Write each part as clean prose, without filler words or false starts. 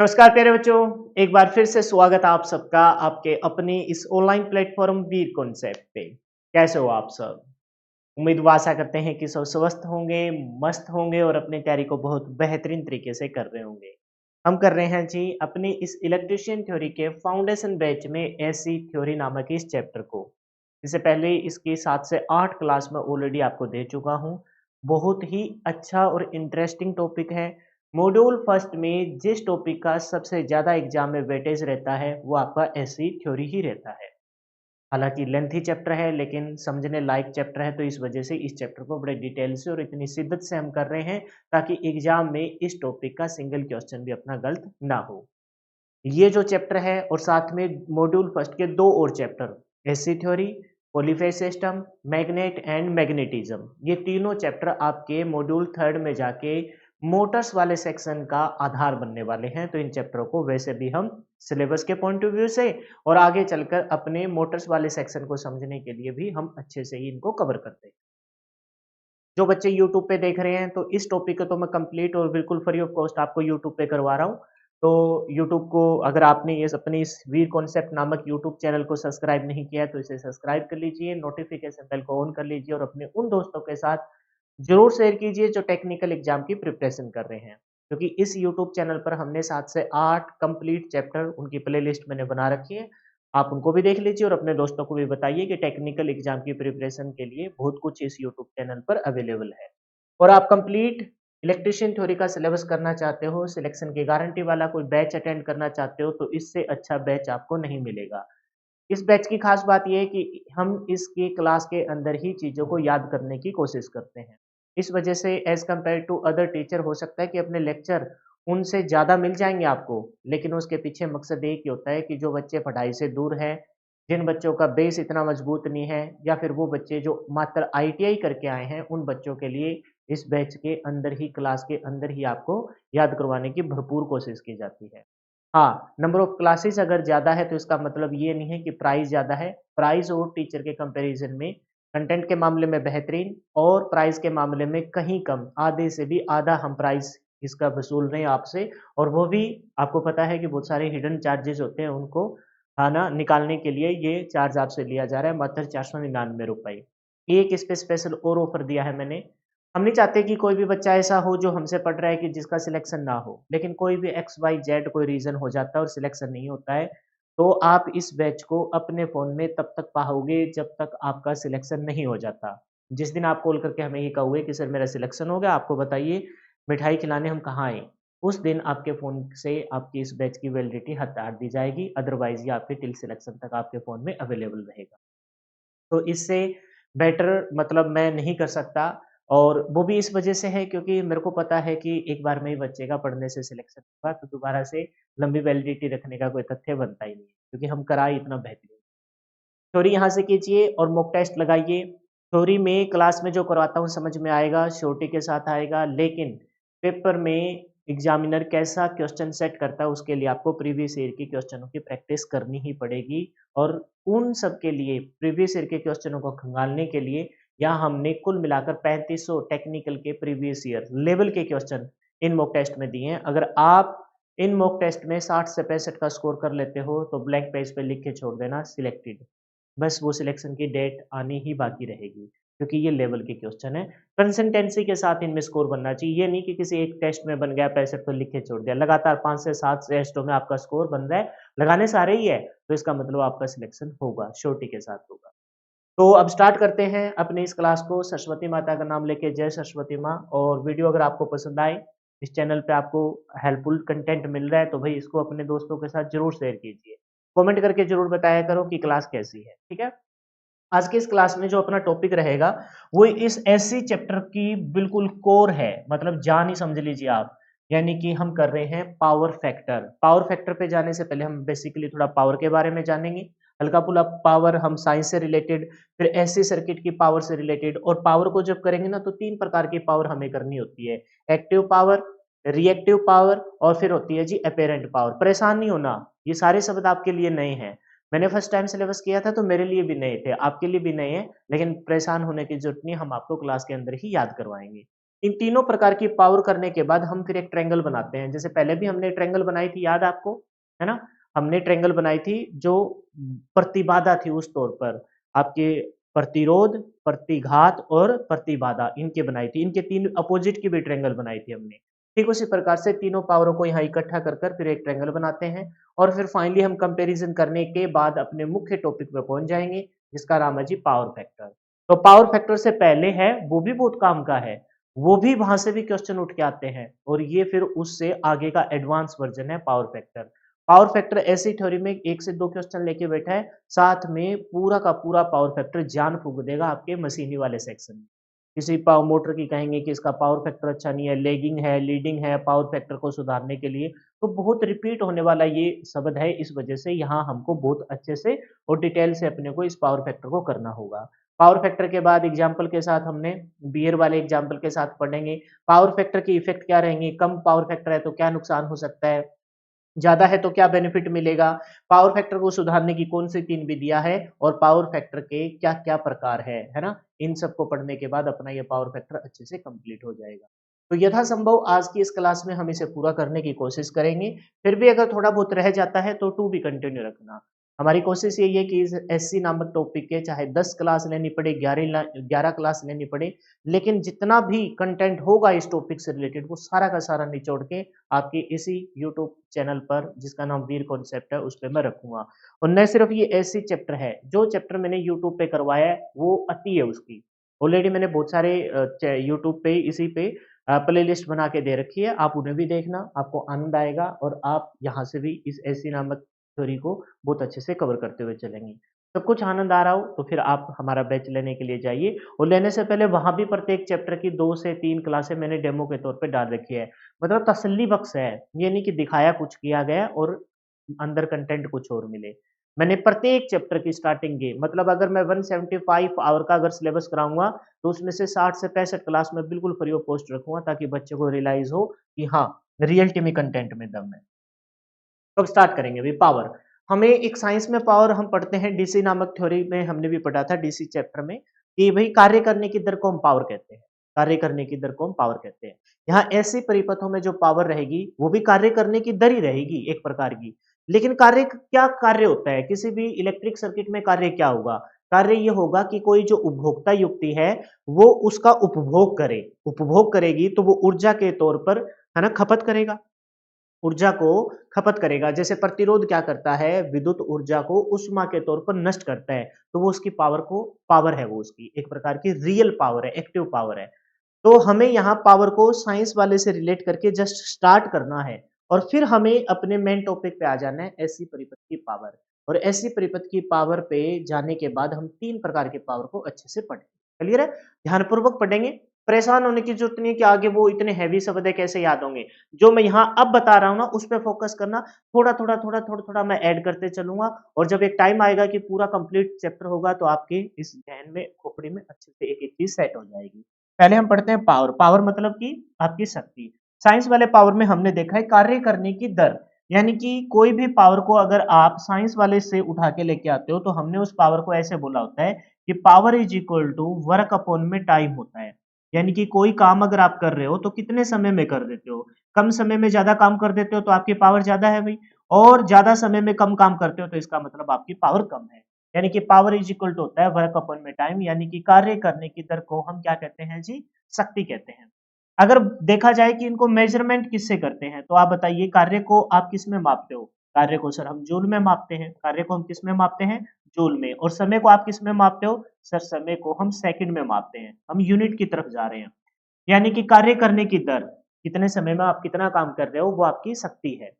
नमस्कार प्यारे बच्चों, एक बार फिर से स्वागत है आप सबका आपके अपने इस ऑनलाइन प्लेटफॉर्म वीर कॉन्सेप्ट पे। कैसे हो आप सब? उम्मीद व आशा करते हैं कि सब स्वस्थ होंगे, मस्त होंगे और अपनी तैयारी को बहुत बेहतरीन तरीके से कर रहे होंगे। हम कर रहे हैं जी अपनी इस इलेक्ट्रीशियन थ्योरी के फाउंडेशन बैच में एसी थ्योरी नामक इस चैप्टर को। इससे पहले इसकी 7 से 8 क्लास में ऑलरेडी आपको दे चुका हूँ। बहुत ही अच्छा और इंटरेस्टिंग टॉपिक है। मॉड्यूल फर्स्ट में जिस टॉपिक का सबसे ज़्यादा एग्जाम में वेटेज रहता है वो आपका एसी थ्योरी ही रहता है। हालाँकि लेंथी चैप्टर है लेकिन समझने लायक चैप्टर है, तो इस वजह से इस चैप्टर को बड़े डिटेल से और इतनी शिद्दत से हम कर रहे हैं ताकि एग्जाम में इस टॉपिक का सिंगल क्वेश्चन भी अपना गलत ना हो। ये जो चैप्टर है और साथ में मॉड्यूल फर्स्ट के 2 और chapter AC theory, polyphase system, magnet and magnetism, ये तीनों चैप्टर आपके मॉड्यूल थर्ड में जाके मोटर्स वाले सेक्शन का आधार बनने वाले हैं। तो इन चैप्टरों को वैसे भी हम सिलेबस के पॉइंट ऑफ व्यू से और आगे चलकर अपने मोटर्स वाले सेक्शन को समझने के लिए भी हम अच्छे से ही इनको कवर करते हैं। जो बच्चे यूट्यूब पे देख रहे हैं तो इस टॉपिक को तो मैं कंप्लीट और बिल्कुल फ्री ऑफ कॉस्ट आपको यूट्यूब पे करवा रहा हूँ। तो यूट्यूब को अगर आपने ये अपनी इस वीर कॉन्सेप्ट नामक यूट्यूब चैनल को सब्सक्राइब नहीं किया है तो इसे सब्सक्राइब कर लीजिए, नोटिफिकेशन बेल को ऑन कर लीजिए और अपने उन दोस्तों के साथ ज़रूर शेयर कीजिए जो टेक्निकल एग्जाम की प्रिपरेशन कर रहे हैं। क्योंकि इस यूट्यूब चैनल पर हमने 7 से 8 कंप्लीट चैप्टर उनकी प्लेलिस्ट मैंने बना रखी है। आप उनको भी देख लीजिए और अपने दोस्तों को भी बताइए कि टेक्निकल एग्जाम की प्रिपरेशन के लिए बहुत कुछ इस यूट्यूब चैनल पर अवेलेबल है। और आप कंप्लीट इलेक्ट्रीशियन थ्योरी का सिलेबस करना चाहते हो, सिलेक्शन की गारंटी वाला कोई बैच अटेंड करना चाहते हो तो इससे अच्छा बैच आपको नहीं मिलेगा। इस बैच की खास बात ये है कि हम इसकी क्लास के अंदर ही चीज़ों को याद करने की कोशिश करते हैं। इस वजह से as compare to other teacher हो सकता है कि अपने लेक्चर उनसे ज़्यादा मिल जाएँगे आपको, लेकिन उसके पीछे मकसद एक ही होता है कि जो बच्चे पढ़ाई से दूर हैं, जिन बच्चों का बेस इतना मजबूत नहीं है या फिर वो बच्चे जो मात्र आईटीआई करके आए हैं, उन बच्चों के लिए इस बैच के अंदर ही क्लास के अंदर ही आपको याद करवाने की भरपूर कोशिश की जाती है। हाँ, नंबर ऑफ क्लासेस अगर ज़्यादा है तो इसका मतलब ये नहीं है कि प्राइस ज़्यादा है। प्राइस और टीचर के कंपैरिज़न में कंटेंट के मामले में बेहतरीन और प्राइस के मामले में कहीं कम, आधे से भी आधा हम प्राइस इसका वसूल रहे हैं आपसे। और वो भी आपको पता है कि बहुत सारे हिडन चार्जेस होते हैं, उनको है ना निकालने के लिए ये चार्ज आपसे लिया जा रहा है मात्र ₹499। एक इस पे स्पेशल और ऑफर दिया है मैंने। हम नहीं चाहते कि कोई भी बच्चा ऐसा हो जो हमसे पढ़ रहा है कि जिसका सिलेक्शन ना हो, लेकिन कोई भी एक्स वाई जेड कोई रीज़न हो जाता है और सिलेक्शन नहीं होता है, तो आप इस बैच को अपने फ़ोन में तब तक पाओगे जब तक आपका सिलेक्शन नहीं हो जाता। जिस दिन आप कॉल करके हमें ये कहोगे कि सर मेरा सिलेक्शन हो गया, आपको बताइए मिठाई खिलाने हम कहाँ आएँ? उस दिन आपके फ़ोन से आपकी इस बैच की वैलिडिटी हटा दी जाएगी, अदरवाइज़ ये आपके टिल सिलेक्शन तक आपके फ़ोन में अवेलेबल रहेगा। तो इससे बेटर मतलब मैं नहीं कर सकता और वो भी इस वजह से है क्योंकि मेरे को पता है कि एक बार में ही बच्चे का पढ़ने से सिलेक्शन होगा तो दोबारा से लंबी वैलिडिटी रखने का कोई तथ्य बनता ही नहीं है क्योंकि हम करा ही इतना बेहतरीन। थ्योरी यहाँ से कीजिए और मॉक टेस्ट लगाइए। थ्योरी में क्लास में जो करवाता हूँ समझ में आएगा, श्योरिटी के साथ आएगा, लेकिन पेपर में एग्जामिनर कैसा क्वेश्चन सेट करता है उसके लिए आपको प्रीवियस ईयर के क्वेश्चनों की प्रैक्टिस करनी ही पड़ेगी। और उन सब के लिए प्रीवियस ईयर के क्वेश्चनों को खंगालने के लिए यहाँ हमने कुल मिलाकर 3500 टेक्निकल के प्रीवियस ईयर लेवल के क्वेश्चन इन मॉक टेस्ट में दिए हैं। अगर आप इन मॉक टेस्ट में 60 से 65 का स्कोर कर लेते हो तो ब्लैंक पेज पे लिख के छोड़ देना सिलेक्टेड। बस वो सिलेक्शन की डेट आनी ही बाकी रहेगी क्योंकि ये लेवल के क्वेश्चन है। कंसिस्टेंसी के साथ इनमें स्कोर बनना चाहिए। ये नहीं कि किसी एक टेस्ट में बन गया 65 तो लिख के छोड़ दिया। लगातार 5 से 7 टेस्टों में आपका स्कोर बन रहा है, लगाने सारे ही है, तो इसका मतलब आपका सिलेक्शन होगा, श्योरिटी के साथ होगा। तो अब स्टार्ट करते हैं अपनी इस क्लास को सरस्वती माता का नाम लेके जय सरस्वती माँ। और वीडियो अगर आपको पसंद आए, इस चैनल पे आपको हेल्पफुल कंटेंट मिल रहा है तो भाई इसको अपने दोस्तों के साथ ज़रूर शेयर कीजिए। कमेंट करके ज़रूर बताया करो कि क्लास कैसी है, ठीक है? आज की इस क्लास में जो अपना टॉपिक रहेगा वो इस एससी चैप्टर की बिल्कुल कोर है, मतलब जान ही समझ लीजिए आप। यानी कि हम कर रहे हैं पावर फैक्टर। पावर फैक्टर पे जाने से पहले हम बेसिकली थोड़ा पावर के बारे में जानेंगे। हल्का फुल्का पावर हम साइंस से रिलेटेड, फिर एससी सर्किट की पावर से रिलेटेड। और पावर को जब करेंगे ना तो 3 प्रकार की पावर हमें करनी होती है। एक्टिव पावर, रिएक्टिव पावर और फिर होती है जी अपेरेंट पावर। परेशान नहीं होना, ये सारे शब्द आपके लिए नए हैं। मैंने फर्स्ट टाइम सिलेबस किया था तो मेरे लिए भी नए थे, आपके लिए भी नए हैं, लेकिन परेशान होने की ज़रूरत नहीं, हम आपको क्लास के अंदर ही याद करवाएँगे। इन तीनों प्रकार की पावर करने के बाद हम फिर एक ट्रायंगल बनाते हैं। जैसे पहले भी हमने ट्रायंगल बनाई थी, याद है आपको? है ना? हमने ट्रायंगल बनाई थी जो प्रतिबाधा थी उस तौर पर, आपके प्रतिरोध, प्रतिघात और प्रतिबाधा इनके बनाई थी। इनके 3 अपोजिट की भी ट्रायंगल बनाई थी हमने। ठीक उसी प्रकार से तीनों पावरों को यहाँ इकट्ठा कर कर फिर एक ट्रायंगल बनाते हैं और फिर फाइनली हम कंपैरिजन करने के बाद अपने मुख्य टॉपिक पे पहुँच जाएँगे, जिसका नाम है जी पावर फैक्टर। तो पावर फैक्टर से पहले है, वो भी बहुत काम का है। वो भी वहाँ से भी क्वेश्चन उठ के आते हैं और ये फिर उससे आगे का एडवांस वर्जन है पावर फैक्टर। पावर फैक्टर ऐसी थ्योरी में 1 से 2 क्वेश्चन लेके बैठा है, साथ में पूरा का पूरा पावर फैक्टर जान फूँक देगा आपके मशीनी वाले सेक्शन में। किसी पावर मोटर की कहेंगे कि इसका पावर फैक्टर अच्छा नहीं है, लैगिंग है, लीडिंग है, पावर फैक्टर को सुधारने के लिए, तो बहुत रिपीट होने वाला ये शब्द है, इस वजह से यहाँ हमको बहुत अच्छे से और डिटेल से अपने को इस पावर फैक्टर को करना होगा। पावर फैक्टर के बाद एग्जाम्पल के साथ हमने बियर वाले एग्जाम्पल के साथ पढ़ेंगे, पावर फैक्टर की इफेक्ट क्या रहेंगे, कम पावर फैक्टर है तो क्या नुकसान हो सकता है, ज़्यादा है तो क्या बेनिफिट मिलेगा, पावर फैक्टर को सुधारने की कौन-सी 3 विधियाँ हैं और पावर फैक्टर के क्या-क्या प्रकार है ना? इन सबको पढ़ने के बाद अपना ये पावर फैक्टर अच्छे से कंप्लीट हो जाएगा। तो यथासंभव आज की इस क्लास में हम इसे पूरा करने की कोशिश करेंगे, फिर भी अगर थोड़ा बहुत रह जाता है तो टू बी कंटिन्यू रखना। हमारी कोशिश यही है कि इस एससी नामक टॉपिक के चाहे 10 क्लास लेनी पड़े, 11 क्लास लेनी पड़े, लेकिन जितना भी कंटेंट होगा इस टॉपिक से रिलेटेड वो सारा का सारा निचोड़ के आपके इसी यूट्यूब चैनल पर जिसका नाम वीर कॉन्सेप्ट है उस पे मैं रखूँगा। और न सिर्फ ये ऐसी चैप्टर है, जो चैप्टर मैंने यूट्यूब पे करवाया है वो अति है उसकी। ऑलरेडी मैंने बहुत सारे यूट्यूब पे इसी पे प्लेलिस्ट बना के दे रखी है, आप उन्हें भी देखना, आपको आनंद आएगा और आप यहाँ से भी इस ऐसी नामक थ्योरी को बहुत अच्छे से कवर करते हुए चलेंगे। सब कुछ आनंद आ रहा हो तो फिर आप हमारा बैच लेने के लिए जाइए और लेने से पहले वहाँ भी प्रत्येक चैप्टर की 2 से 3 क्लासें मैंने डेमो के तौर पे डाल रखी है। मतलब तसल्ली बख्श है, ये नहीं कि दिखाया कुछ किया गया और अंदर कंटेंट कुछ और मिले। मैंने प्रत्येक चैप्टर की स्टार्टिंग की मतलब अगर मैं 175 आवर का अगर सिलेबस कराऊँगा, तो उसमें से 60 से 65 क्लास में बिल्कुल फ्री ऑफ कॉस्ट रखूँगा ताकि बच्चे को रियलाइज़ हो कि हाँ, रियलिटी में कंटेंट में दम है। तो अब स्टार्ट करेंगे अभी पावर। हमें एक साइंस में पावर हम पढ़ते हैं डीसी नामक थ्योरी में हमने भी पढ़ा था डीसी चैप्टर में कि भाई कार्य करने की दर को हम पावर कहते हैं। कार्य करने की दर को हम पावर कहते हैं। यहाँ ऐसी परिपथों में जो पावर रहेगी वो भी कार्य करने की दर ही रहेगी एक प्रकार की। लेकिन कार्य क्या कार्य होता है? किसी भी इलेक्ट्रिक सर्किट में कार्य क्या होगा? कार्य ये होगा कि कोई जो उपभोक्ता युक्ति है वो उसका उपभोग करे। उपभोग करेगी तो वो ऊर्जा के तौर पर है ना खपत करेगा। ऊर्जा को खपत करेगा। जैसे प्रतिरोध क्या करता है? विद्युत ऊर्जा को ऊष्मा के तौर पर नष्ट करता है। तो वो उसकी पावर है वो उसकी, एक प्रकार की रियल पावर है, एक्टिव पावर है। तो हमें यहाँ पावर को साइंस वाले से रिलेट करके जस्ट स्टार्ट करना है और फिर हमें अपने मेन टॉपिक पे आ जाना है ऐसी परिपथ की पावर। और ऐसी परिपथ की पावर पे जाने के बाद हम 3 प्रकार के पावर को अच्छे से पढ़ेंगे। क्लियर है? ध्यानपूर्वक पढ़ेंगे। परेशान होने की जरूरत नहीं है कि आगे वो इतने हैवी शब्द है कैसे याद होंगे। जो मैं यहाँ अब बता रहा हूँ ना उस पे फोकस करना, थोड़ा-थोड़ा मैं ऐड करते चलूँगा और जब एक टाइम आएगा कि पूरा कंप्लीट चैप्टर होगा तो आपके इस ज़हन में, खोपड़ी में अच्छे से एक-एक चीज़ सेट हो जाएगी। पहले हम पढ़ते हैं पावर। पावर मतलब कि आपकी शक्ति। साइंस वाले पावर में हमने देखा है कार्य करने की दर, यानी कि कोई भी पावर को अगर आप साइंस वाले से उठा के लेके आते हो तो हमने उस पावर को ऐसे बोला होता है कि power is equal to work upon में टाइम होता है। यानी कि कोई काम अगर आप कर रहे हो तो कितने समय में कर देते हो। कम समय में ज्यादा काम कर देते हो तो आपकी पावर ज्यादा है भाई, और ज्यादा समय में कम काम करते हो तो इसका मतलब आपकी पावर कम है। यानी कि पावर इज इक्वल टू होता है वर्क अपॉन में टाइम, यानी कि कार्य करने की दर को हम क्या कहते हैं जी? शक्ति कहते हैं। अगर देखा जाए कि इनको मेजरमेंट किससे करते हैं तो आप बताइए कार्य को आप किस में मापते हो? कार्य को सर हम जूल में मापते हैं। कार्य को हम किस में मापते हैं? जूल में। और समय को आप किस में मापते हो? सर समय को हम सेकंड में मापते हैं। हम यूनिट की तरफ जा रहे हैं। यानी कि कार्य करने की दर, कितने समय में आप कितना काम कर रहे हो वो आपकी शक्ति है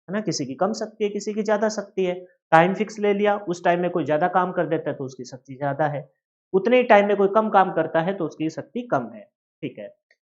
ना? किसी की कम शक्ति है, किसी की ज्यादा शक्ति है। टाइम फिक्स ले लिया, उस टाइम में कोई ज्यादा काम कर देता है तो उसकी शक्ति ज्यादा है। उतने ही टाइम में कोई कम काम करता है तो उसकी शक्ति कम है। ठीक है,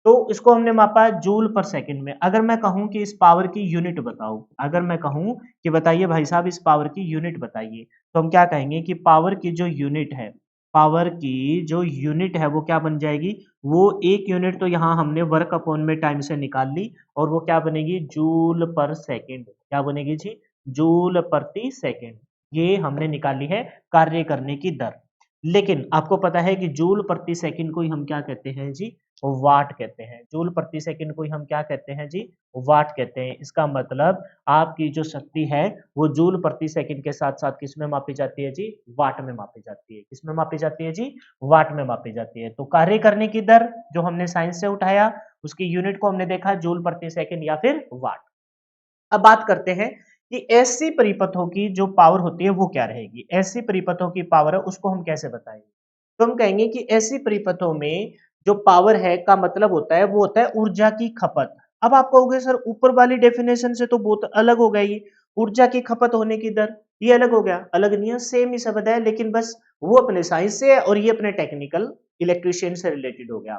तो इसको हमने मापा जूल पर सेकंड में। अगर मैं कहूं कि इस पावर की यूनिट बताओ, अगर मैं कहूं कि बताइए भाई साहब इस पावर की यूनिट बताइए, तो हम क्या कहेंगे कि पावर की जो यूनिट है, पावर की जो यूनिट है वो क्या बन जाएगी? वो एक यूनिट तो यहाँ हमने वर्क अपॉन में टाइम से निकाल ली और वो क्या बनेगी? जूल पर सेकंड। क्या बनेगी जी? जूल प्रति सेकंड। ये हमने निकाली है कार्य करने की दर। लेकिन आपको पता है कि जूल प्रति सेकंड को ही हम क्या कहते हैं जी? वाट कहते हैं। जूल प्रति सेकंड को ही हम क्या कहते हैं जी, वाट कहते हैं। इसका मतलब आपकी जो शक्ति है वो जूल प्रति सेकंड के साथ साथ किस में मापी जाती है जी, वाट में मापी जाती है। किस में मापी जाती है जी, वाट में मापी जाती है। तो कार्य करने की दर जो हमने साइंस से उठाया उसकी यूनिट को हमने देखा जूल प्रति सेकंड या फिर वाट। अब बात करते हैं कि ऐसी परिपथों की जो पावर होती है वो क्या रहेगी। ऐसी परिपथों की पावर है उसको हम कैसे बताएंगे, तो हम कहेंगे कि ऐसी परिपथों में जो पावर है का मतलब होता है वो होता है ऊर्जा की खपत। अब आप कहोगे सर ऊपर वाली डेफिनेशन से तो बहुत अलग हो गया, ये ऊर्जा की खपत होने की दर ये अलग हो गया। अलग नहीं है, सेम ही शब्द है, लेकिन बस वो अपने साइंस से है और ये अपने टेक्निकल इलेक्ट्रिशियन से रिलेटेड हो गया।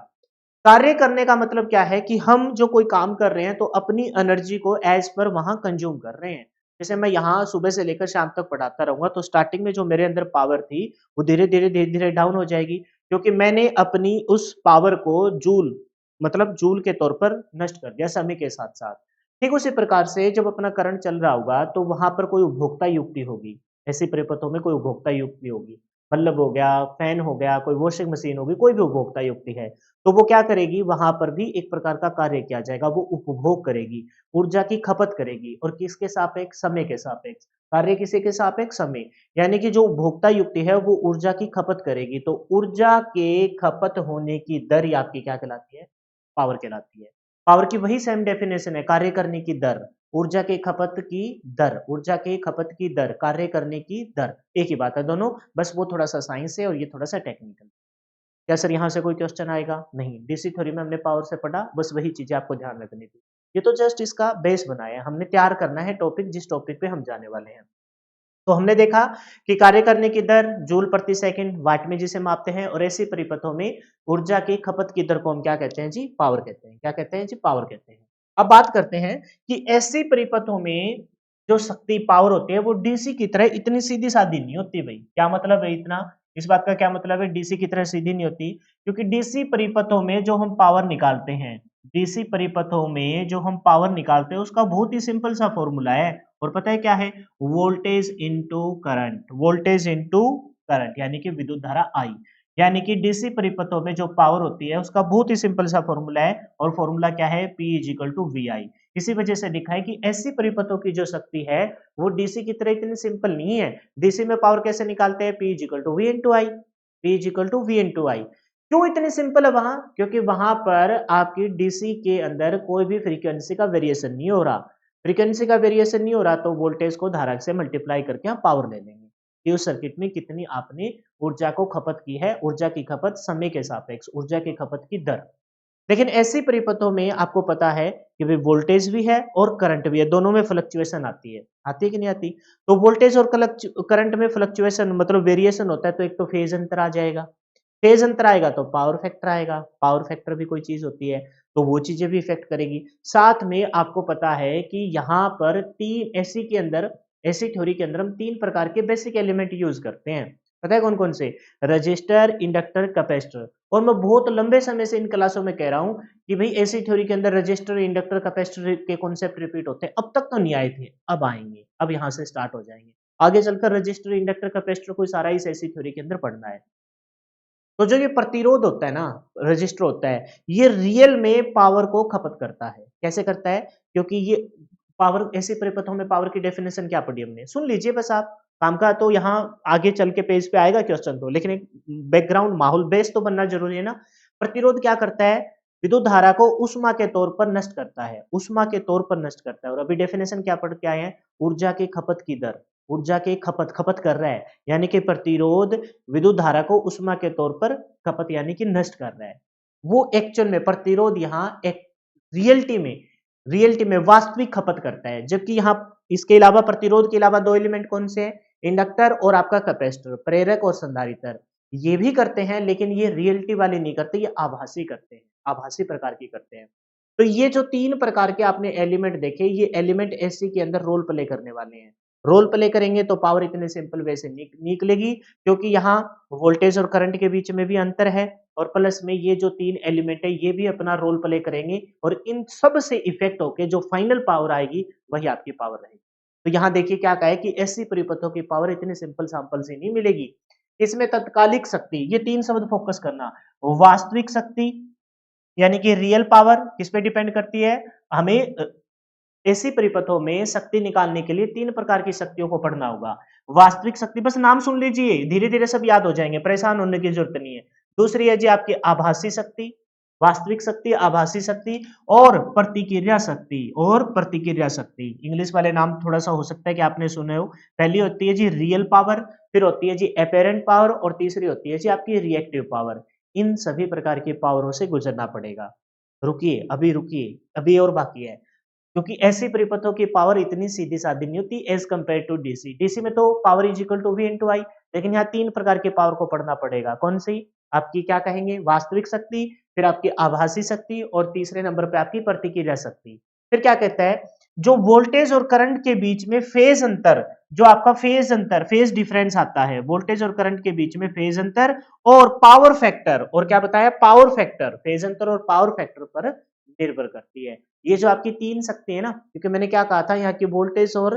कार्य करने का मतलब क्या है कि हम जो कोई काम कर रहे हैं तो अपनी एनर्जी को एज पर वहां कंज्यूम कर रहे हैं। जैसे मैं यहाँ सुबह से लेकर शाम तक पढ़ाता रहूंगा तो स्टार्टिंग में जो मेरे अंदर पावर थी वो धीरे धीरे डाउन हो जाएगी, क्योंकि मैंने अपनी उस पावर को जूल मतलब जूल के तौर पर नष्ट कर दिया समय के साथ साथ। ठीक उसी प्रकार से जब अपना करंट चल रहा होगा तो वहां पर कोई उपभोक्ता युक्ति होगी। ऐसी परिपथों में कोई उपभोक्ता युक्ति होगी, बल्ब हो गया, फैन हो गया, कोई वॉशिंग मशीन होगी, कोई भी उपभोक्ता युक्ति है तो वो क्या करेगी, वहां पर भी एक प्रकार का कार्य किया जाएगा, वो उपभोग करेगी, ऊर्जा की खपत करेगी। और किसके सापेक्ष, समय के सापेक्ष। कार्य किसी के सापेक्ष, समय। यानी कि जो उपभोक्ता युक्ति है वो ऊर्जा की खपत करेगी, तो ऊर्जा के खपत होने की दर ही आपकी क्या कहलाती है, पावर कहलाती है। पावर की वही सेम डेफिनेशन है, कार्य करने की दर, ऊर्जा के खपत की दर, ऊर्जा के खपत की दर, कार्य करने की दर, एक ही बात है दोनों, बस वो थोड़ा सा साइंस है और ये थोड़ा सा टेक्निकल। क्या सर यहाँ से कोई क्वेश्चन आएगा? नहीं, डीसी थ्योरी में हमने पावर से पढ़ा, बस वही चीजें आपको ध्यान रखनी थी। ये तो जस्ट इसका बेस बनाया है, हमने तैयार करना है टॉपिक, जिस टॉपिक पे हम जाने वाले हैं। तो हमने देखा कि कार्य करने की दर जूल प्रति सेकंड वाट में जिसे मापते हैं, और ऐसी परिपथों में ऊर्जा की खपत की दर को हम क्या कहते हैं जी, पावर कहते हैं। क्या कहते हैं जी, पावर कहते हैं। अब बात करते हैं कि ऐसी परिपथों में जो शक्ति पावर होती है वो डीसी की तरह इतनी सीधी सादी नहीं होती भाई। क्या मतलब है इतना, इस बात का क्या मतलब है, डीसी की तरह सीधी नहीं होती, क्योंकि डीसी परिपथों में जो हम पावर निकालते हैं, डीसी परिपथों में जो हम पावर निकालते हैं उसका बहुत ही सिंपल सा फॉर्मूला है, और पता है क्या है, voltage into current. Voltage into current यानी कि विद्युत धारा आई। यानी कि डीसी परिपथों में जो पावर होती है उसका बहुत ही सिंपल सा फॉर्मूला है, और फॉर्मूला क्या है, P is equal to V I. इसी वजह से लिखा है कि ऐसी परिपथों की जो शक्ति है वो डीसी की तरह इतनी सिंपल नहीं है। डीसी में पावर कैसे निकालते हैं, P is equal to V into I. P is equal to V into I. क्यों इतनी सिंपल है वहां, क्योंकि वहां पर आपकी डीसी के अंदर कोई भी फ्रीक्वेंसी का वेरिएशन नहीं हो रहा। फ्रीक्वेंसी का वेरिएशन नहीं हो रहा तो वोल्टेज को धारा से मल्टीप्लाई करके हम पावर ले लेंगे कि उस सर्किट में कितनी आपने ऊर्जा को खपत की है, ऊर्जा की खपत समय के सापेक्ष, ऊर्जा की खपत की दर। लेकिन ऐसी परिपथों में आपको पता है कि भाई वोल्टेज भी है और करंट भी है, दोनों में फ्लक्चुएशन आती है कि नहीं आती। तो वोल्टेज और करंट में फ्लक्चुएशन मतलब वेरिएशन होता है, तो एक तो फेज अंतर आ जाएगा, फेज अंतर आएगा तो पावर फैक्टर आएगा, पावर फैक्टर भी कोई चीज होती है तो वो चीजें भी इफेक्ट करेगी। साथ में आपको पता है कि यहाँ पर तीन एसी के अंदर, एसी थ्योरी के अंदर हम तीन प्रकार के बेसिक एलिमेंट यूज करते हैं। पता है कौन कौन से, रजिस्टर, इंडक्टर, कैपेसिटर। और मैं बहुत लंबे समय से इन क्लासों में कह रहा हूं कि भाई एसी थ्योरी के अंदर रजिस्टर, इंडक्टर, कैपेसिटर के कॉन्सेप्ट रिपीट होते हैं, अब तक तो नहीं आए थे, अब आएंगे, अब यहाँ से स्टार्ट हो जाएंगे। आगे चलकर रजिस्टर, इंडक्टर, कैपेसिटर को सारा इस एसी थ्योरी के अंदर पढ़ना है। तो जो ये प्रतिरोध होता है ना, रजिस्टर होता है, ये रियल में पावर को खपत करता है। कैसे करता है, क्योंकि ये पावर, ऐसी परिपथों में पावर की डेफिनेशन क्या पढ़ी हमने, सुन लीजिए बस आप, काम का तो यहाँ आगे चल के पेज पे आएगा क्वेश्चन तो, लेकिन एक बैकग्राउंड माहौल बेस तो बनना जरूरी है ना। प्रतिरोध क्या करता है, विद्युत धारा को उष्मा के तौर पर नष्ट करता है, उष्मा के तौर पर नष्ट करता है। और अभी डेफिनेशन क्या पढ़ के आए हैं, ऊर्जा की खपत की दर, ऊर्जा की खपत कर रहा है, यानी कि प्रतिरोध विद्युत धारा को उष्मा के तौर पर खपत यानी कि नष्ट कर रहा है। वो एक्चुअल में प्रतिरोध यहाँ एक रियलिटी में वास्तविक खपत करता है, जबकि यहाँ इसके अलावा, प्रतिरोध के अलावा दो एलिमेंट कौन से हैं, इंडक्टर और आपका कैपेसिटर, प्रेरक और संधारित्र। ये भी करते हैं लेकिन ये रियलिटी वाले नहीं करते, ये आभासी करते हैं, आभासी प्रकार की करते हैं। तो ये जो तीन प्रकार के आपने एलिमेंट देखे, ये एलिमेंट एसी के अंदर रोल प्ले करने वाले हैं। रोल प्ले करेंगे तो पावर इतने सिंपल वे से निकलेगी, क्योंकि यहाँ वोल्टेज और करंट के बीच में भी अंतर है, और प्लस में ये जो तीन एलिमेंट है ये भी अपना रोल प्ले करेंगे, और इन सब से इफेक्ट होके जो फाइनल पावर आएगी वही आपकी पावर रहेगी। तो यहाँ देखिए क्या कहा है कि ऐसी परिपथों की पावर इतनी सिंपल सैंपल से नहीं मिलेगी। इसमें तत्कालिक शक्ति, ये तीन शब्द फोकस करना, वास्तविक शक्ति, यानी कि रियल पावर किस पे डिपेंड करती है? हमें ऐसी परिपथों में शक्ति निकालने के लिए 3 प्रकार की शक्तियों को पढ़ना होगा। वास्तविक शक्ति, बस नाम सुन लीजिए, धीरे-धीरे सब याद हो जाएँगे, परेशान होने की ज़रूरत नहीं है। दूसरी है जी आपकी आभासी शक्ति, वास्तविक शक्ति, आभासी शक्ति और प्रतिक्रिया शक्ति। इंग्लिश वाले नाम थोड़ा-सा हो सकता है कि आपने सुने हो। पहली होती है जी रियल पावर, फिर होती है जी एपेरेंट पावर और तीसरी होती है जी आपकी रिएक्टिव पावर। इन सभी प्रकार की पावरों से गुज़रना पड़ेगा। रुकिए, अभी और बाकी है। क्योंकि ऐसी परिपथों की पावर इतनी सीधी-सादी नहीं होती as compare to DC. DC में तो power is equal to V into I, लेकिन यहाँ 3 प्रकार के पावर को पढ़ना पड़ेगा। कौन-सी? आपकी क्या कहेंगे? वास्तविक शक्ति, फिर आपकी आभासी शक्ति और तीसरे नंबर पे आपकी प्रतिक्रिया शक्ति। फिर क्या कहता है? जो वोल्टेज और करंट के बीच में फेज़ अंतर, जो आपका फेज़ अंतर, फेज़ डिफरेंस आता है, वोल्टेज और करंट के बीच में फेज़ अंतर और पावर फैक्टर, और क्या बताया? पावर फैक्टर, फेज़ अंतर और पावर फैक्टर पर निर्भर करती है। ये जो आपकी 3 शक्ति है ना, क्योंकि मैंने क्या कहा था यहाँ की वोल्टेज और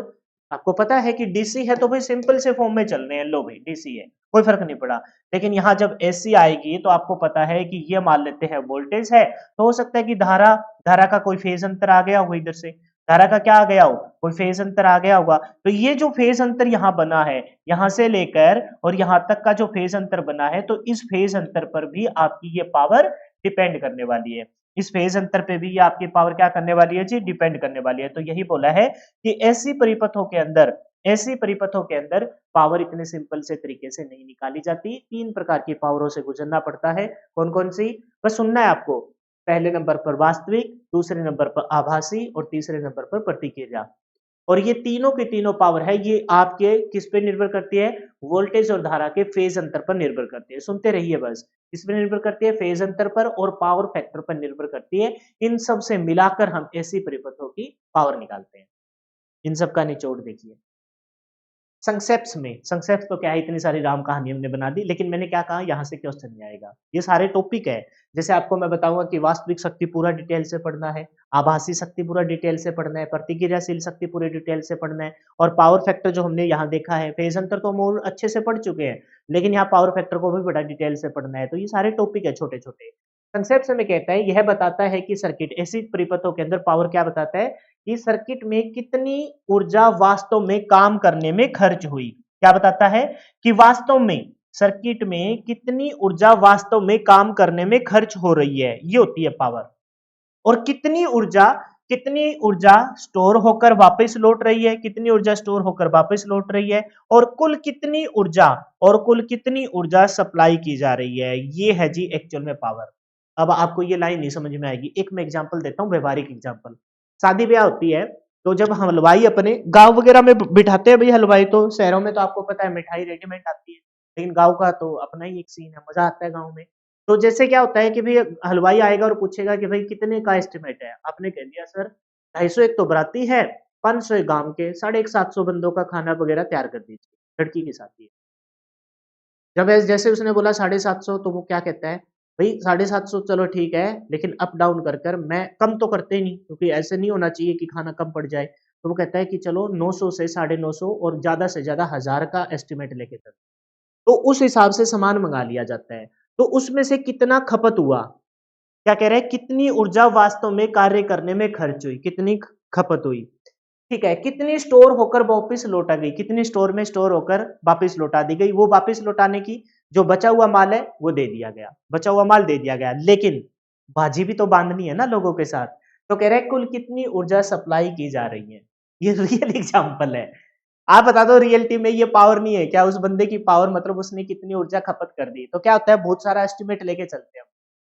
आपको पता है कि डीसी है तो भाई सिंपल से फॉर्म में चल रहे हैं, लो भाई डीसी है, कोई फर्क नहीं पड़ा। लेकिन यहाँ जब एसी आएगी तो आपको पता है कि ये मान लेते हैं वोल्टेज है, तो हो सकता है कि धारा का कोई फेज अंतर आ गया होगा, इधर से धारा का क्या आ गया हो, कोई फेज अंतर आ गया होगा। तो ये जो फेज अंतर यहाँ बना है, यहाँ से लेकर और यहाँ तक का जो फेज अंतर बना है, तो इस फेज अंतर पर भी आपकी ये पावर डिपेंड करने वाली है। इस फेज अंतर पे भी ये आपकी पावर क्या करने वाली है जी? डिपेंड करने वाली है। तो यही बोला है कि ऐसी परिपथों के अंदर पावर इतने सिंपल से तरीके से नहीं निकाली जाती। 3 प्रकार की पावरों से गुजरना पड़ता है। कौन-कौन सी? बस सुनना है आपको। पहले नंबर पर वास्तविक, दूसरे नंबर पर आभासी और तीसरे नंबर पर प्रतिक्रिया। और ये तीनों की तीनों पावर है, ये आपके किस पे निर्भर करती है? वोल्टेज और धारा के फेज अंतर पर निर्भर करती है। सुनते रहिए बस। किस पे निर्भर करती है? फेज अंतर पर और पावर फैक्टर पर निर्भर करती है। इन सब से मिलाकर हम ऐसी परिपथों की पावर निकालते हैं। इन सब का निचोड़ देखिए। संक्षेप तो क्या है, इतनी सारी राम कहानी हमने बना दी, लेकिन मैंने क्या कहा, यहाँ से क्वेश्चन नहीं आएगा। ये सारे टॉपिक है। जैसे आपको मैं बताऊंगा कि वास्तविक शक्ति पूरा डिटेल से पढ़ना है, आभासी शक्ति पूरा डिटेल से पढ़ना है, प्रतिक्रियाशील शक्ति पूरे डिटेल से पढ़ना है, और पावर फैक्टर जो हमने यहाँ देखा है, फेज अंतर तो हम और अच्छे से पढ़ चुके हैं, लेकिन यहाँ पावर फैक्टर को भी बड़ा डिटेल से पढ़ना है। तो ये सारे टॉपिक है छोटे छोटे। संक्षेप में कहता है, यह बताता है कि सर्किट ऐसी परिपथों के अंदर पावर क्या बताता है कि सर्किट में कितनी ऊर्जा वास्तव में काम करने में खर्च हुई। क्या बताता है कि वास्तव में सर्किट में कितनी ऊर्जा वास्तव में काम करने में खर्च हो रही है, ये होती है पावर। और कितनी ऊर्जा स्टोर होकर वापस लौट रही है, कितनी ऊर्जा स्टोर होकर वापस लौट रही है, और कुल कितनी ऊर्जा सप्लाई की जा रही है, ये है जी एक्चुअल में पावर। अब आपको ये लाइन नहीं समझ में आएगी, एक मैं एग्जांपल देता हूं, व्यवहारिक एग्जांपल। शादी ब्याह होती है, तो जब हलवाई अपने गांव वगैरह में बिठाते हैं भाई हलवाई, तो शहरों में तो आपको पता है मिठाई रेडीमेड आती है, लेकिन गांव का तो अपना ही एक सीन है, मजा आता है गांव में। तो जैसे क्या होता है कि भाई हलवाई आएगा और पूछेगा कि भाई कितने का एस्टिमेट है, आपने कह दिया सर 250 एक तो बराती है, 500 एक गांव के, 750 बंदों का खाना वगैरह तैयार कर दीजिए, लड़की की शादी है। जब जैसे उसने बोला 750, तो वो क्या कहता है, भाई 750 चलो ठीक है, लेकिन अप डाउन कर कर मैं कम तो करते ही नहीं, क्योंकि ऐसे नहीं होना चाहिए कि खाना कम पड़ जाए। तो वो कहता है कि चलो 900 से 950 और ज्यादा से ज्यादा 1000 का एस्टिमेट लेके चलो। तो उस हिसाब से सामान मंगा लिया जाता है। तो उसमें से कितना खपत हुआ, क्या कह रहे हैं, कितनी ऊर्जा वास्तव में कार्य करने में खर्च हुई, कितनी खपत हुई, ठीक है, कितनी स्टोर होकर वापस लौटा गई, कितनी स्टोर में स्टोर होकर वापस लौटा दी गई, वो वापस लौटाने की जो बचा हुआ माल है वो दे दिया गया, बचा हुआ माल दे दिया गया, लेकिन बाजी भी तो बांधनी है ना लोगों के साथ। तो कह रहे हैं कुल कितनी ऊर्जा सप्लाई की जा रही है, ये रियल एग्जांपल है। आप बता दो रियलिटी में ये पावर नहीं है क्या, उस बंदे की पावर, मतलब उसने कितनी ऊर्जा खपत कर दी। तो क्या होता है, बहुत सारा एस्टिमेट लेके चलते हैं,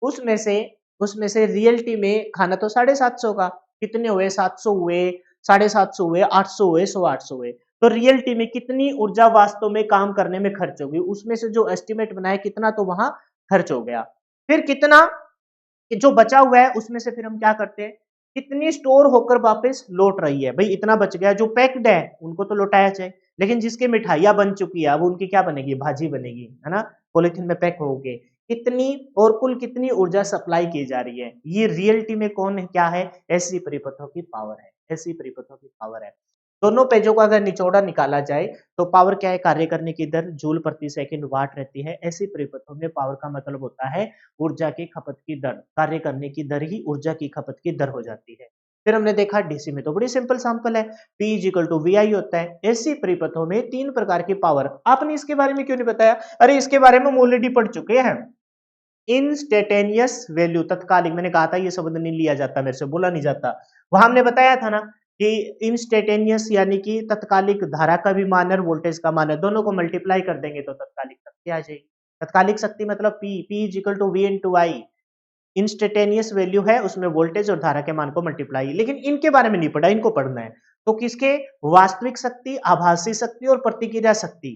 उसमें से उसमें से रियलिटी में खाना तो 750 का, कितने हुए, 700 हुए, 750 हुए, 800 हुए, 100 800 हुए। तो रियलिटी में कितनी ऊर्जा वास्तव में काम करने में खर्च होगी, उसमें से जो एस्टिमेट बनाया कितना तो वहां खर्च हो गया। फिर कितना कि जो बचा हुआ है उसमें से फिर हम क्या करते हैं, कितनी स्टोर होकर वापस लौट रही है, भाई इतना बच गया, जो पैक्ड है उनको तो लौटाया जाए, लेकिन जिसके मिठाइयां बन चुकी है अब उनकी क्या बनेगी, भाजी बनेगी, है ना, पॉलिथीन में पैक हो गए। कितनी और कुल कितनी ऊर्जा सप्लाई की जा रही है, ये रियलिटी में कौन है, क्या है, ऐसी परिपथों की पावर है, ऐसी परिपथों की पावर है। दोनों पेजों का अगर निचोड़ा निकाला जाए तो पावर क्या है, कार्य करने की दर जूल प्रति सेकंड वाट रहती है। ऐसी परिपथों में पावर का मतलब होता है ऊर्जा की खपत की दर, कार्य करने की दर ही ऊर्जा की खपत की दर हो जाती है। फिर हमने देखा डीसी में तो बड़ी सिंपल सैंपल है, P इक्वल टू VI होता है। ऐसी परिपथों में तीन प्रकार की पावर, आपने इसके बारे में क्यों नहीं बताया? अरे इसके बारे में हम ऑलरेडी पढ़ चुके हैं। इंस्टेंटेनियस वैल्यू, तत्कालिक, मैंने कहा था ये शब्द नहीं लिया जाता, मेरे से बोला नहीं जाता। वहां हमने बताया था ना कि इंस्टेंटेनियस यानी कि तत्कालिक धारा का भी मान है, वोल्टेज का मान है, दोनों को मल्टीप्लाई कर देंगे तो तत्कालिक शक्ति आ जाएगी। तत्कालिक शक्ति मतलब P is equal to V into I. Instantaneous value है, उसमें वोल्टेज और धारा के मान को मल्टीप्लाई। लेकिन इनके बारे में नहीं पढ़ा, इनको पढ़ना है। तो किसके, वास्तविक शक्ति, आभासी शक्ति और प्रतिक्रिया शक्ति,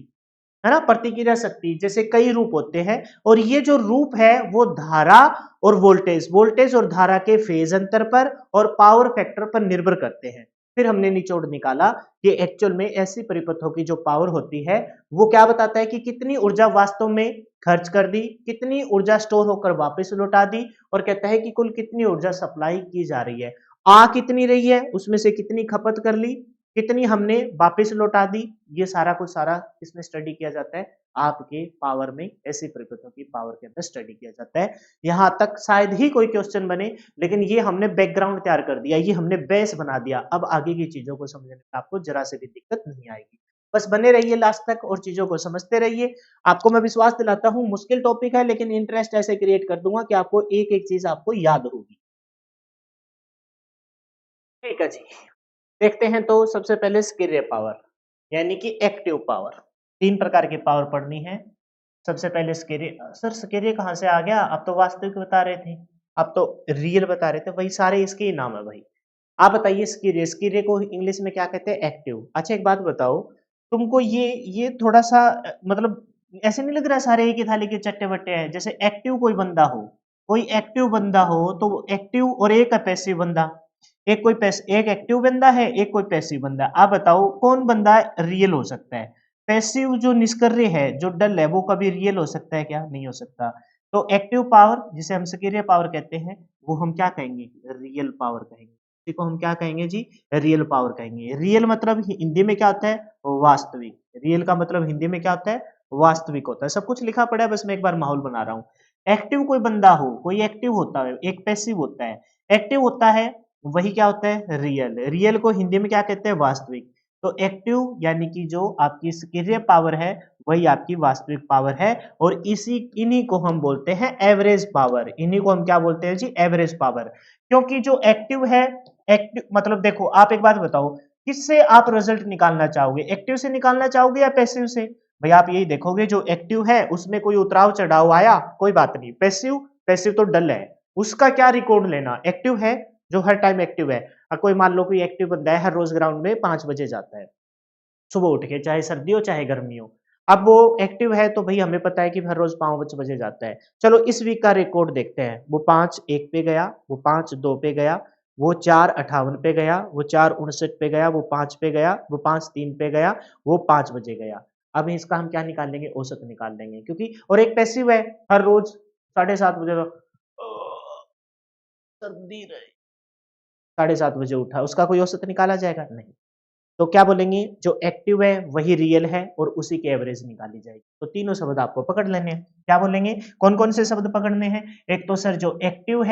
है ना। प्रतिक्रिया शक्ति जैसे कई रूप होते हैं और ये जो रूप है वो धारा और वोल्टेज, वोल्टेज और धारा के फेज अंतर पर और पावर फैक्टर पर निर्भर करते हैं। फिर हमने निचोड़ निकाला कि एक्चुअल में ऐसी परिपथों की जो पावर होती है वो क्या बताता है कि कितनी ऊर्जा वास्तव में खर्च कर दी, कितनी ऊर्जा स्टोर होकर वापस लौटा दी, और कहता है कि कुल कितनी ऊर्जा सप्लाई की जा रही है। आ कितनी रही है, उसमें से कितनी खपत कर ली, कितनी हमने वापस लौटा दी, ये सारा कुछ सारा इसमें स्टडी किया जाता है। आपके पावर में ऐसी परिपथों की पावर के अंदर स्टडी किया जाता है। यहां तक शायद ही कोई क्वेश्चन बने, लेकिन ये हमने बैकग्राउंड तैयार कर दिया, ये हमने बेस बना दिया। अब आगे की चीजों को समझने में आपको जरा से भी दिक्कत नहीं आएगी। बस बने रहिए लास्ट तक और चीजों को समझते रहिए। आपको मैं विश्वास दिलाता हूं मुश्किल टॉपिक है, लेकिन इंटरेस्ट ऐसे क्रिएट कर दूंगा कि आपको एक एक चीज आपको याद होगी। ठीक है जी, देखते हैं। तो सबसे पहले सक्रिय पावर यानी कि एक्टिव पावर, तीन प्रकार की पावर पढ़नी है। सबसे पहले सक्रिय, सर सक्रिय कहाँ से आ गया, आप तो वास्तविक बता रहे थे, आप तो रियल बता रहे थे, वही सारे इसके ही नाम है भाई। आप बताइए सक्रिय, सक्रिय को इंग्लिश में क्या कहते हैं, एक्टिव। अच्छा एक बात बताओ, तुमको ये थोड़ा सा मतलब ऐसे नहीं लग रहा सारे एक ही थाली के चट्टे बट्टे हैं? जैसे एक्टिव कोई एक्टिव बंदा हो तो एक्टिव, और एक है पैसिव बंदा। एक एक्टिव बंदा है, एक कोई पैसिव बंदा। आप बताओ कौन बंदा रियल हो सकता है? पैसिव जो निष्क्रिय है, जो डल है, वो कभी रियल हो सकता है क्या? नहीं हो सकता। तो एक्टिव पावर जिसे हम सक्रिय पावर कहते हैं, वो हम क्या कहेंगे, रियल पावर कहेंगे। इसी को हम क्या कहेंगे जी, रियल पावर कहेंगे। रियल मतलब हिंदी में क्या होता है, वास्तविक। रियल का मतलब हिंदी में क्या होता है, वास्तविक होता है। सब कुछ लिखा पड़ा है, बस मैं एक बार माहौल बना रहा हूँ। एक्टिव कोई बंदा हो, कोई एक्टिव होता है, एक पैसिव होता है। एक्टिव होता है वही क्या होता है, रियल। रियल को हिंदी में क्या कहते हैं, वास्तविक। तो एक्टिव यानी कि जो आपकी सक्रिय पावर है वही आपकी वास्तविक पावर है, और इन्हीं को हम बोलते हैं एवरेज पावर। इन्हीं को हम क्या बोलते हैं जी, एवरेज पावर। क्योंकि जो एक्टिव है, एक्टिव मतलब देखो आप एक बात बताओ, किससे आप रिजल्ट निकालना चाहोगे, एक्टिव से निकालना चाहोगे या पैसिव से? भाई आप यही देखोगे, जो एक्टिव है उसमें कोई उतराव चढ़ाव आया कोई बात नहीं, पैसिव, पैसिव तो डल है, उसका क्या रिकॉर्ड लेना। एक्टिव है जो हर टाइम एक्टिव है, कोई मान लो कोई एक्टिव बंदा है, हर रोज ग्राउंड में 5 बजे जाता है सुबह उठ के, चाहे सर्दी हो चाहे गर्मी हो। अब वो एक्टिव है तो भाई हमें पता है कि हर रोज 5 बजे जाता है। चलो इस वीक का रिकॉर्ड देखते हैं। वो 5 1 पे गया, वो 5 2 पे गया, वो 4 58 पे गया, वो 4 59 पे गया, वो 5 पे गया, वो 5 3 पे गया, वो 5 बजे गया। अब इसका हम क्या निकाल लेंगे, औसत निकाल लेंगे। क्योंकि और एक पैसिव है, हर रोज 7:30 बजे सर्दी रहे 7:30 बजे उठा, उसका कोई औसत निकाला जाएगा नहीं। तो क्या बोलेंगे, जो एक्टिव है वही रियल है और उसी की एवरेज निकाली जाएगी। तो तीनों शब्द आपको पकड़ लेने हैं। क्या बोलेंगे, कौन कौन से शब्द पकड़ने हैं? एक तो सर जो एक्टिव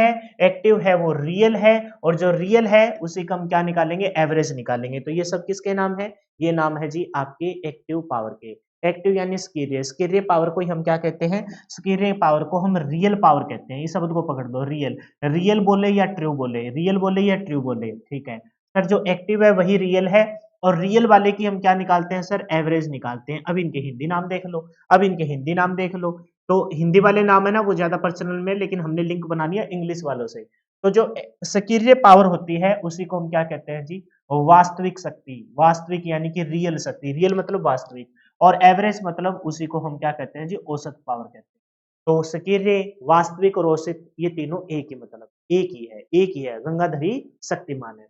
है वो रियल है, और जो रियल है उसी का हम क्या निकालेंगे, एवरेज निकालेंगे। तो ये सब किसके नाम है, ये नाम है जी आपके एक्टिव पावर के। एक्टिव यानी सक्रिय, सक्रिय पावर को ही हम क्या कहते हैं, सक्रिय पावर को हम रियल पावर कहते हैं। इस शब्द को पकड़ दो, रियल। रियल बोले या ट्रू बोले, रियल बोले या ट्रू बोले, ठीक है। सर जो एक्टिव है वही रियल है, और रियल वाले की हम क्या निकालते हैं सर, एवरेज निकालते हैं। अब इनके हिंदी नाम देख लो, तो हिंदी वाले नाम है ना वो ज्यादा पर्सनल में, लेकिन हमने लिंक बना लिया इंग्लिश वालों से। तो जो सक्रिय पावर होती है उसी को हम क्या कहते हैं जी, वास्तविक शक्ति। वास्तविक यानी कि रियल शक्ति, रियल मतलब वास्तविक, और एवरेज मतलब उसी को हम क्या कहते हैं जी, औसत पावर कहते हैं। तो सक्रिय, वास्तविक और औसत ये तीनों एक ही मतलब, एक ही है, गंगाधरी शक्तिमान है।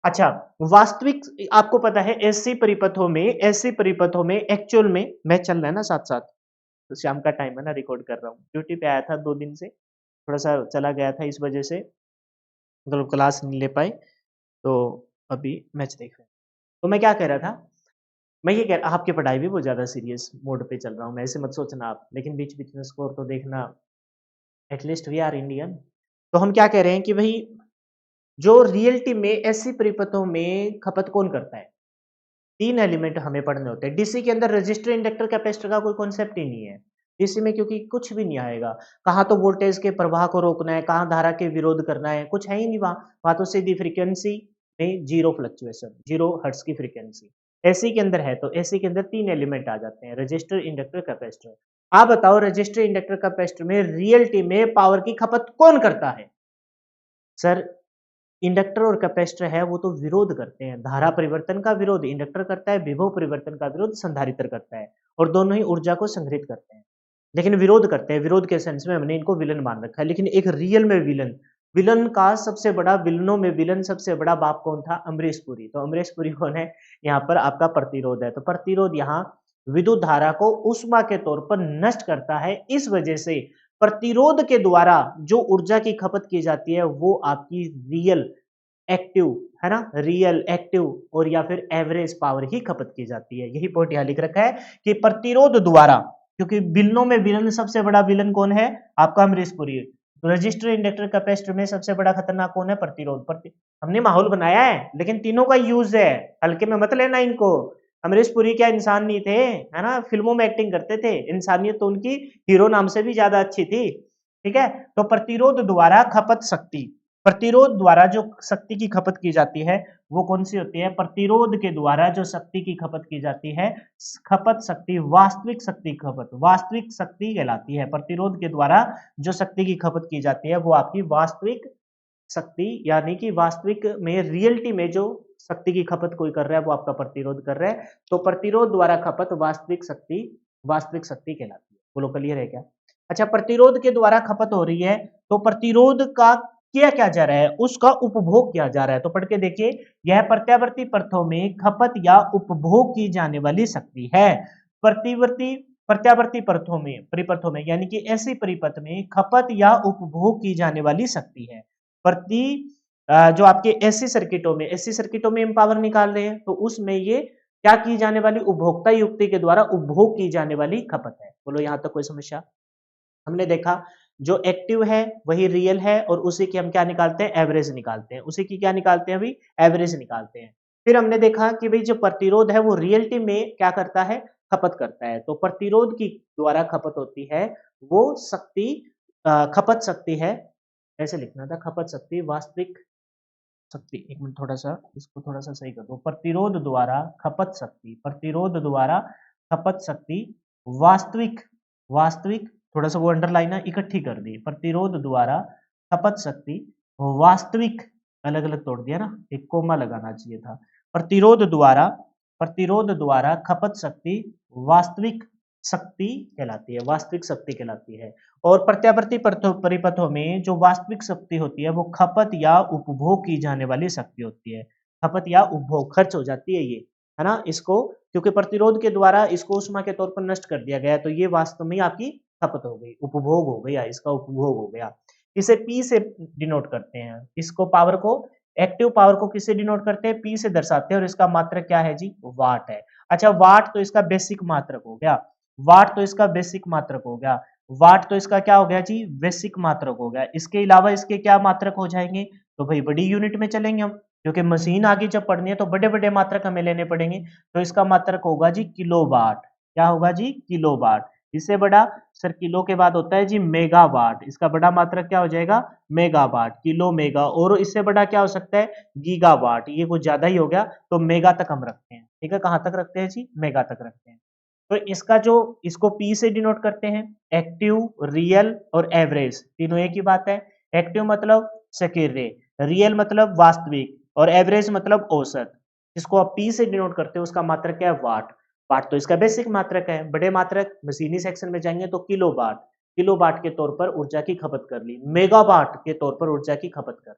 अच्छा, वास्तविक, आपको पता है ऐसे परिपथों में एक्चुअल में मैच चल रहा है ना साथ साथ, तो शाम का टाइम है ना, रिकॉर्ड कर रहा हूँ, ड्यूटी पे आया था 2 दिन से, थोड़ा सा चला गया था, इस वजह से मतलब क्लास नहीं ले पाए। तो अभी मैच देख रहे हैं। तो मैं क्या कह रहा था, मैं ये कह आपकी पढ़ाई भी बहुत ज़्यादा सीरियस मोड पे चल रहा हूँ मैं, ऐसे मत सोचना आप, लेकिन बीच-बीच में स्कोर तो देखना, एटलीस्ट वी आर इंडियन। तो हम क्या कह रहे हैं कि भई जो रियलिटी में ऐसी परिपथों में खपत कौन करता है? 3 एलिमेंट हमें पढ़ने होते हैं। डीसी के अंदर रजिस्टर, इंडक्टर, कैपेसिटर का कोई कॉन्सेप्ट ही नहीं है। डीसी में क्योंकि कुछ भी नहीं आएगा। कहाँ तो वोल्टेज के प्रवाह को रोकना है, कहाँ धारा के विरोध करना है, कुछ है ही नहीं वहाँ। वहाँ तो सीधी फ्रीक्वेंसी में 0 फ्लक्चुएशन, 0 हर्ट्ज की फ्रीक्वेंसी। एसी के अंदर है तो एसी के अंदर 3 एलिमेंट आ जाते हैं, रजिस्टर, इंडक्टर, कैपेसिटर। आप बताओ रजिस्टर, इंडक्टर, कैपेसिटर में रियलिटी में पावर की खपत कौन करता है? सर इंडक्टर और कैपेसिटर है वो तो विरोध करते हैं, धारा परिवर्तन का विरोध इंडक्टर करता है, विभव परिवर्तन का विरोध संधारित्र करता है, और दोनों ही ऊर्जा को संग्रहित करते हैं। लेकिन विरोध करते हैं, विरोध के सेंस में हमने इनको विलन मान रखा है, लेकिन एक रियल में विलन, विलन का सबसे बड़ा, विलनों में विलन सबसे बड़ा बाप कौन था? अमरीश पुरी। तो अमरीश पुरी कौन है? यहाँ पर आपका प्रतिरोध है। तो प्रतिरोध यहाँ विद्युत धारा को ऊष्मा के तौर पर नष्ट करता है। इस वजह से प्रतिरोध के द्वारा जो ऊर्जा की खपत की जाती है वो आपकी रियल एक्टिव, है ना, रियल एक्टिव और या फिर एवरेज पावर ही खपत की जाती है। यही पॉइंट यहाँ लिख रखा है कि प्रतिरोध द्वारा, क्योंकि विलनों में विलन सबसे बड़ा विलन कौन है? आपका अमरीश पुरी। तो रजिस्टर, इंडक्टर, कैपेसिटर में सबसे बड़ा खतरनाक कौन है? प्रतिरोध। हमने माहौल बनाया है लेकिन तीनों का यूज है, हल्के में मत लेना इनको। अमरीश पुरी क्या इंसान नहीं थे, है ना, फिल्मों में एक्टिंग करते थे, इंसानियत तो उनकी हीरो नाम से भी ज्यादा अच्छी थी। ठीक है, तो प्रतिरोध द्वारा खपत शक्ति, प्रतिरोध द्वारा जो शक्ति की खपत की जाती है वो कौन सी होती है? प्रतिरोध के द्वारा जो शक्ति की खपत की जाती है, खपत शक्ति, वास्तविक शक्ति खपत, वास्तविक शक्ति कहलाती है। प्रतिरोध के द्वारा जो शक्ति की खपत की जाती है वो आपकी वास्तविक शक्ति, यानी कि वास्तविक में रियलिटी में जो शक्ति की खपत कोई कर रहा है वो आपका प्रतिरोध कर रहा है। तो प्रतिरोध द्वारा खपत वास्तविक शक्ति कहलाती है। बोलो क्लियर है क्या? अच्छा, प्रतिरोध के द्वारा खपत हो रही है तो प्रतिरोध का किया क्या जा रहा है? उसका उपभोग किया जा रहा है। तो पढ़ के देखिए, यह प्रत्यावर्ती परतों में खपत या उपभोग की जाने वाली शक्ति है। प्रतिवर्ती प्रत्यावर्ती परतों में, परिपथों में, यानी कि ऐसी परिपथ में खपत या उपभोग की जाने वाली शक्ति है। प्रति जो आपके एसी सर्किटों में हम पावर निकाल रहे हैं तो उसमें ये क्या की जाने वाली, उपभोक्ता युक्ति के द्वारा उपभोग की जाने वाली खपत है। बोलो यहां तक कोई समस्या? हमने देखा जो एक्टिव है वही रियल है और उसी की हम क्या निकालते हैं? एवरेज निकालते हैं। उसी की क्या निकालते हैं? अभी एवरेज निकालते हैं। फिर हमने देखा कि भाई जो प्रतिरोध है वो रियलिटी में क्या करता है? खपत करता है। तो प्रतिरोध की द्वारा खपत होती है वो शक्ति, खपत शक्ति है, ऐसे लिखना था, खपत शक्ति, वास्तविक शक्ति। एक मिनट, थोड़ा सा इसको थोड़ा सा सही कर दो। प्रतिरोध द्वारा खपत शक्ति, प्रतिरोध द्वारा खपत शक्ति, वास्तविक, वास्तविक, थोड़ा सा वो अंडरलाइन है इकट्ठी कर दी, प्रतिरोध द्वारा खपत शक्ति, वास्तविक, अलग अलग तोड़ दिया ना, एक कोमा लगाना चाहिए था। प्रतिरोध द्वारा, प्रतिरोध द्वारा खपत शक्ति वास्तविक शक्ति कहलाती है, वास्तविक शक्ति कहलाती है। और प्रत्यावर्ती परिपथों में जो वास्तविक शक्ति होती है वो खपत या उपभोग की जाने वाली शक्ति होती है। खपत या उपभोग, खर्च हो जाती है ये, है ना, इसको क्योंकि प्रतिरोध के द्वारा इसको ऊष्मा के तौर पर नष्ट कर दिया गया तो ये वास्तव में आपकी खपत हो गई, उपभोग हो गया, इसका उपभोग हो गया। इसे पी से डिनोट करते हैं, इसको पावर को, एक्टिव पावर को किससे डिनोट करते हैं? पी से दर्शाते हैं और इसका मात्रक क्या है जी? वाट है। अच्छा, वाट तो इसका बेसिक मात्रक हो गया, वाट तो इसका बेसिक मात्रक हो गया, वाट तो इसका क्या हो गया जी? बेसिक मात्रक हो गया। इसके अलावा इसके क्या मात्रक हो जाएंगे? तो भाई बड़ी यूनिट में चलेंगे हम, क्योंकि मशीन आगे जब पढ़नी है तो बड़े बड़े मात्रक हमें लेने पड़ेंगे। तो इसका मात्रक होगा जी किलोवाट। क्या होगा जी? किलोवाट। इससे बड़ा सर किलो के बाद होता है जी मेगावाट, इसका बड़ा मात्रक क्या हो जाएगा? मेगावाट, किलो मेगा, और इससे बड़ा क्या हो सकता है? गीगावाट। ये कुछ ज्यादा ही हो गया तो मेगा तक हम रखते हैं। ठीक है, कहां तक रखते हैं जी? मेगा तक रखते हैं। तो इसका जो, इसको पी से डिनोट करते हैं, एक्टिव, रियल और एवरेज, तीनों एक ही बात है। एक्टिव मतलब सक्रिय, रियल मतलब वास्तविक, और एवरेज मतलब औसत। जिसको आप पी से डिनोट करते हो उसका मात्रक क्या है? वाट। वाट तो इसका बेसिक मात्रक है। बड़े मात्रक मशीनी सेक्शन में जाएंगे तो किलो वाट, किलो वाट के तौर पर ऊर्जा की खपत कर ली, मेगावाट के तौर पर ऊर्जा की खपत कर।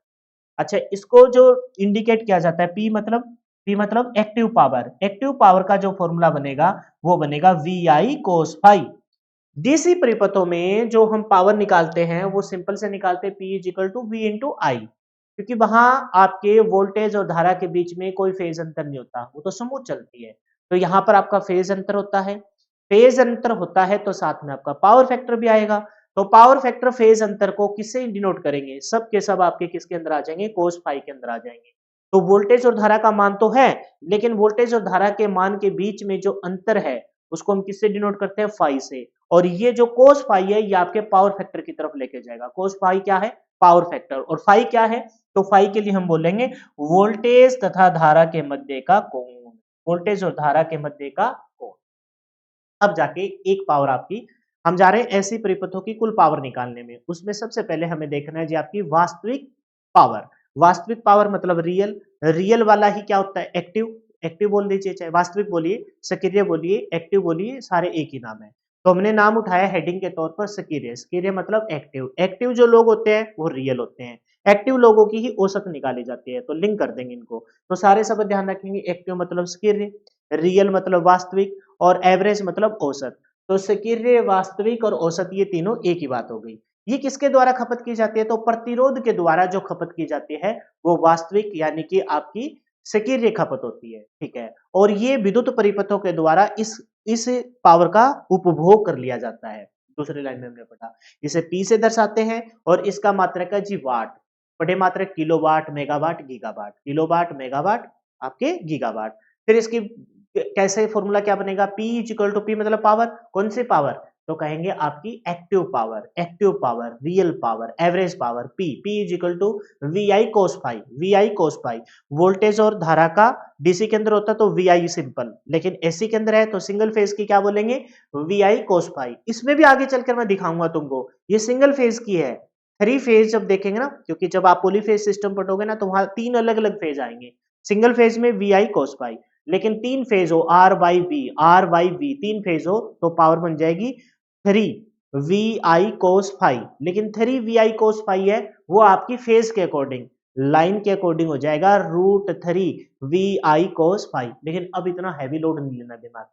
अच्छा, इसको जो इंडिकेट किया जाता है, पी मतलब एक्टिव पावर, एक्टिव पावर का जो फॉर्मूला बनेगा वो बनेगा V I cos phi. DC परिपथों में जो हम पावर निकालते हैं वो सिंपल से निकालते हैं, P is equal to V into I. क्योंकि वहां आपके वोल्टेज और धारा के बीच में कोई फेज अंतर नहीं होता, वो तो स्मूथ चलती है। तो यहाँ पर आपका फेज अंतर होता है, फेज अंतर होता है तो साथ में आपका पावर फैक्टर भी आएगा। तो पावर फैक्टर फेज अंतर को किससे डिनोट करेंगे, सब के सब आपके किसके अंदर आ जाएंगे, कोस फाई के अंदर आ जाएंगे। तो वोल्टेज और धारा का मान तो है, लेकिन वोल्टेज और धारा के मान के बीच में जो अंतर है उसको हम किससे डिनोट करते हैं, फाई से। और ये जो कोस फाई है ये आपके पावर फैक्टर की तरफ लेके जाएगा। कोस फाई क्या है, पावर फैक्टर, और फाई क्या है, तो फाई के लिए हम बोलेंगे वोल्टेज तथा धारा के मध्य का कोण, वोल्टेज और धारा के मध्य का कोण। अब जाके एक पावर आपकी, हम जा रहे हैं ऐसी परिपथों की कुल पावर निकालने में। उसमें सबसे पहले हमें देखना है जी आपकी वास्तविक पावर। वास्तविक पावर मतलब रियल, रियल वाला ही क्या होता है, एक्टिव। एक्टिव बोल दीजिए, चाहे वास्तविक बोलिए, सक्रिय बोलिए, एक्टिव बोलिए, सारे एक ही नाम है। तो हमने नाम उठाया हेडिंग के तौर पर सक्रिय। सक्रिय मतलब एक्टिव। एक्टिव जो लोग होते हैं वो रियल होते हैं। एक्टिव लोगों की ही औसत निकाली जाती है, तो लिंक कर देंगे इनको। तो सारे शब्द ध्यान रखेंगे, एक्टिव मतलब सक्रिय, रियल मतलब वास्तविक, और एवरेज मतलब औसत। तो सक्रिय, वास्तविक और औसत ये तीनों एक ही बात हो गई। ये किसके द्वारा खपत की जाती है, तो प्रतिरोध के द्वारा जो खपत की जाती है वो वास्तविक यानी कि आपकी सक्रिय खपत होती है, ठीक है। और ये विद्युत परिपथों के द्वारा इस पावर का उपभोग कर लिया जाता है। दूसरी लाइन में हमने पढ़ा, इसे पी से दर्शाते हैं और इसका मात्रक है जी वाट। बड़े मात्रक kilowatt, megawatt, gigawatt, kilowatt, megawatt, आपके गीगावाट। फिर इसकी कैसे फॉर्मूला क्या बनेगा, P इक्वल टू पी मतलब पावर, कौन सी पावर, तो कहेंगे आपकी active power, active power, real power, average power, P equal to VI cos phi, VI cos phi. Voltage और धारा का डीसी के अंदर होता तो VI सिंपल, लेकिन एसी के अंदर है तो सिंगल फेज की क्या बोलेंगे, VI cos फाई। इसमें भी आगे चलकर मैं दिखाऊंगा तुमको, ये सिंगल फेज की है। थ्री फेज जब देखेंगे ना, क्योंकि जब आप पॉलीफेज सिस्टम पढ़ोगे ना तो वहां तीन अलग अलग फेज आएंगे। सिंगल फेज में VI cos फाई, लेकिन तीन फेज हो, आर वाई वी तीन फेज हो तो पावर बन जाएगी three V I cos phi. लेकिन three V I cos phi है वो आपकी फेज के अकॉर्डिंग, लाइन के अकॉर्डिंग हो जाएगा √3 वी आई कोस फाई। लेकिन अब इतना हैवी लोड नहीं लेना दिमाग,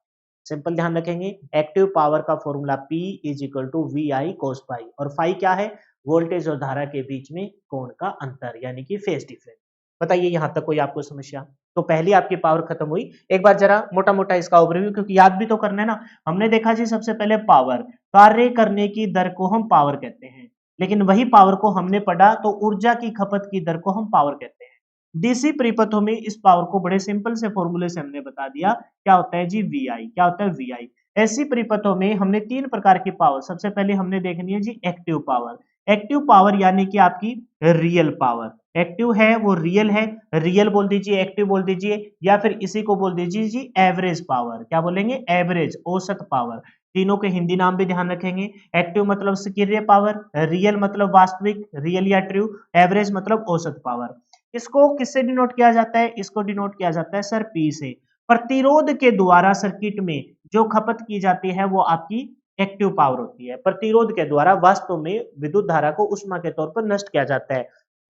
सिंपल ध्यान रखेंगे। एक्टिव पावर का formula P equal to V I cos phi, और फाई क्या है, वोल्टेज और धारा के बीच में कोण का अंतर यानी कि फेज डिफरेंस। बताइए यहां तक कोई आपको समस्या, तो पहली आपकी पावर खत्म हुई। एक बार जरा मोटा मोटा इसका ओवरव्यू, क्योंकि याद भी तो करना है ना। हमने देखा जी सबसे पहले पावर, कार्य करने की दर को हम पावर कहते हैं, लेकिन वही पावर को हमने पढ़ा तो ऊर्जा की खपत की दर को हम पावर कहते हैं। डीसी परिपथों में इस पावर को बड़े सिंपल से फॉर्मूले से हमने बता दिया, क्या होता है जी वीआई, क्या होता है वीआई। ऐसी परिपथों में हमने तीन प्रकार की पावर, सबसे पहले हमने देखनी है जी एक्टिव पावर। एक्टिव पावर यानी कि आपकी रियल पावर, एक्टिव है वो रियल है, रियल बोल दीजिए, एक्टिव बोल दीजिए, या फिर इसी को बोल दीजिए जी एवरेज पावर। क्या बोलेंगे, एवरेज, औसत पावर। तीनों के हिंदी नाम भी ध्यान रखेंगे। एक्टिव मतलब सक्रिय पावर, रियल मतलब वास्तविक, रियल या ट्रू, एवरेज मतलब औसत पावर। इसको किससे डिनोट किया जाता है, इसको डिनोट किया जाता है सर पी से। प्रतिरोध के द्वारा सर्किट में जो खपत की जाती है वो आपकी एक्टिव पावर होती है। प्रतिरोध के द्वारा वास्तव में विद्युत धारा को उष्मा के तौर पर नष्ट किया जाता है।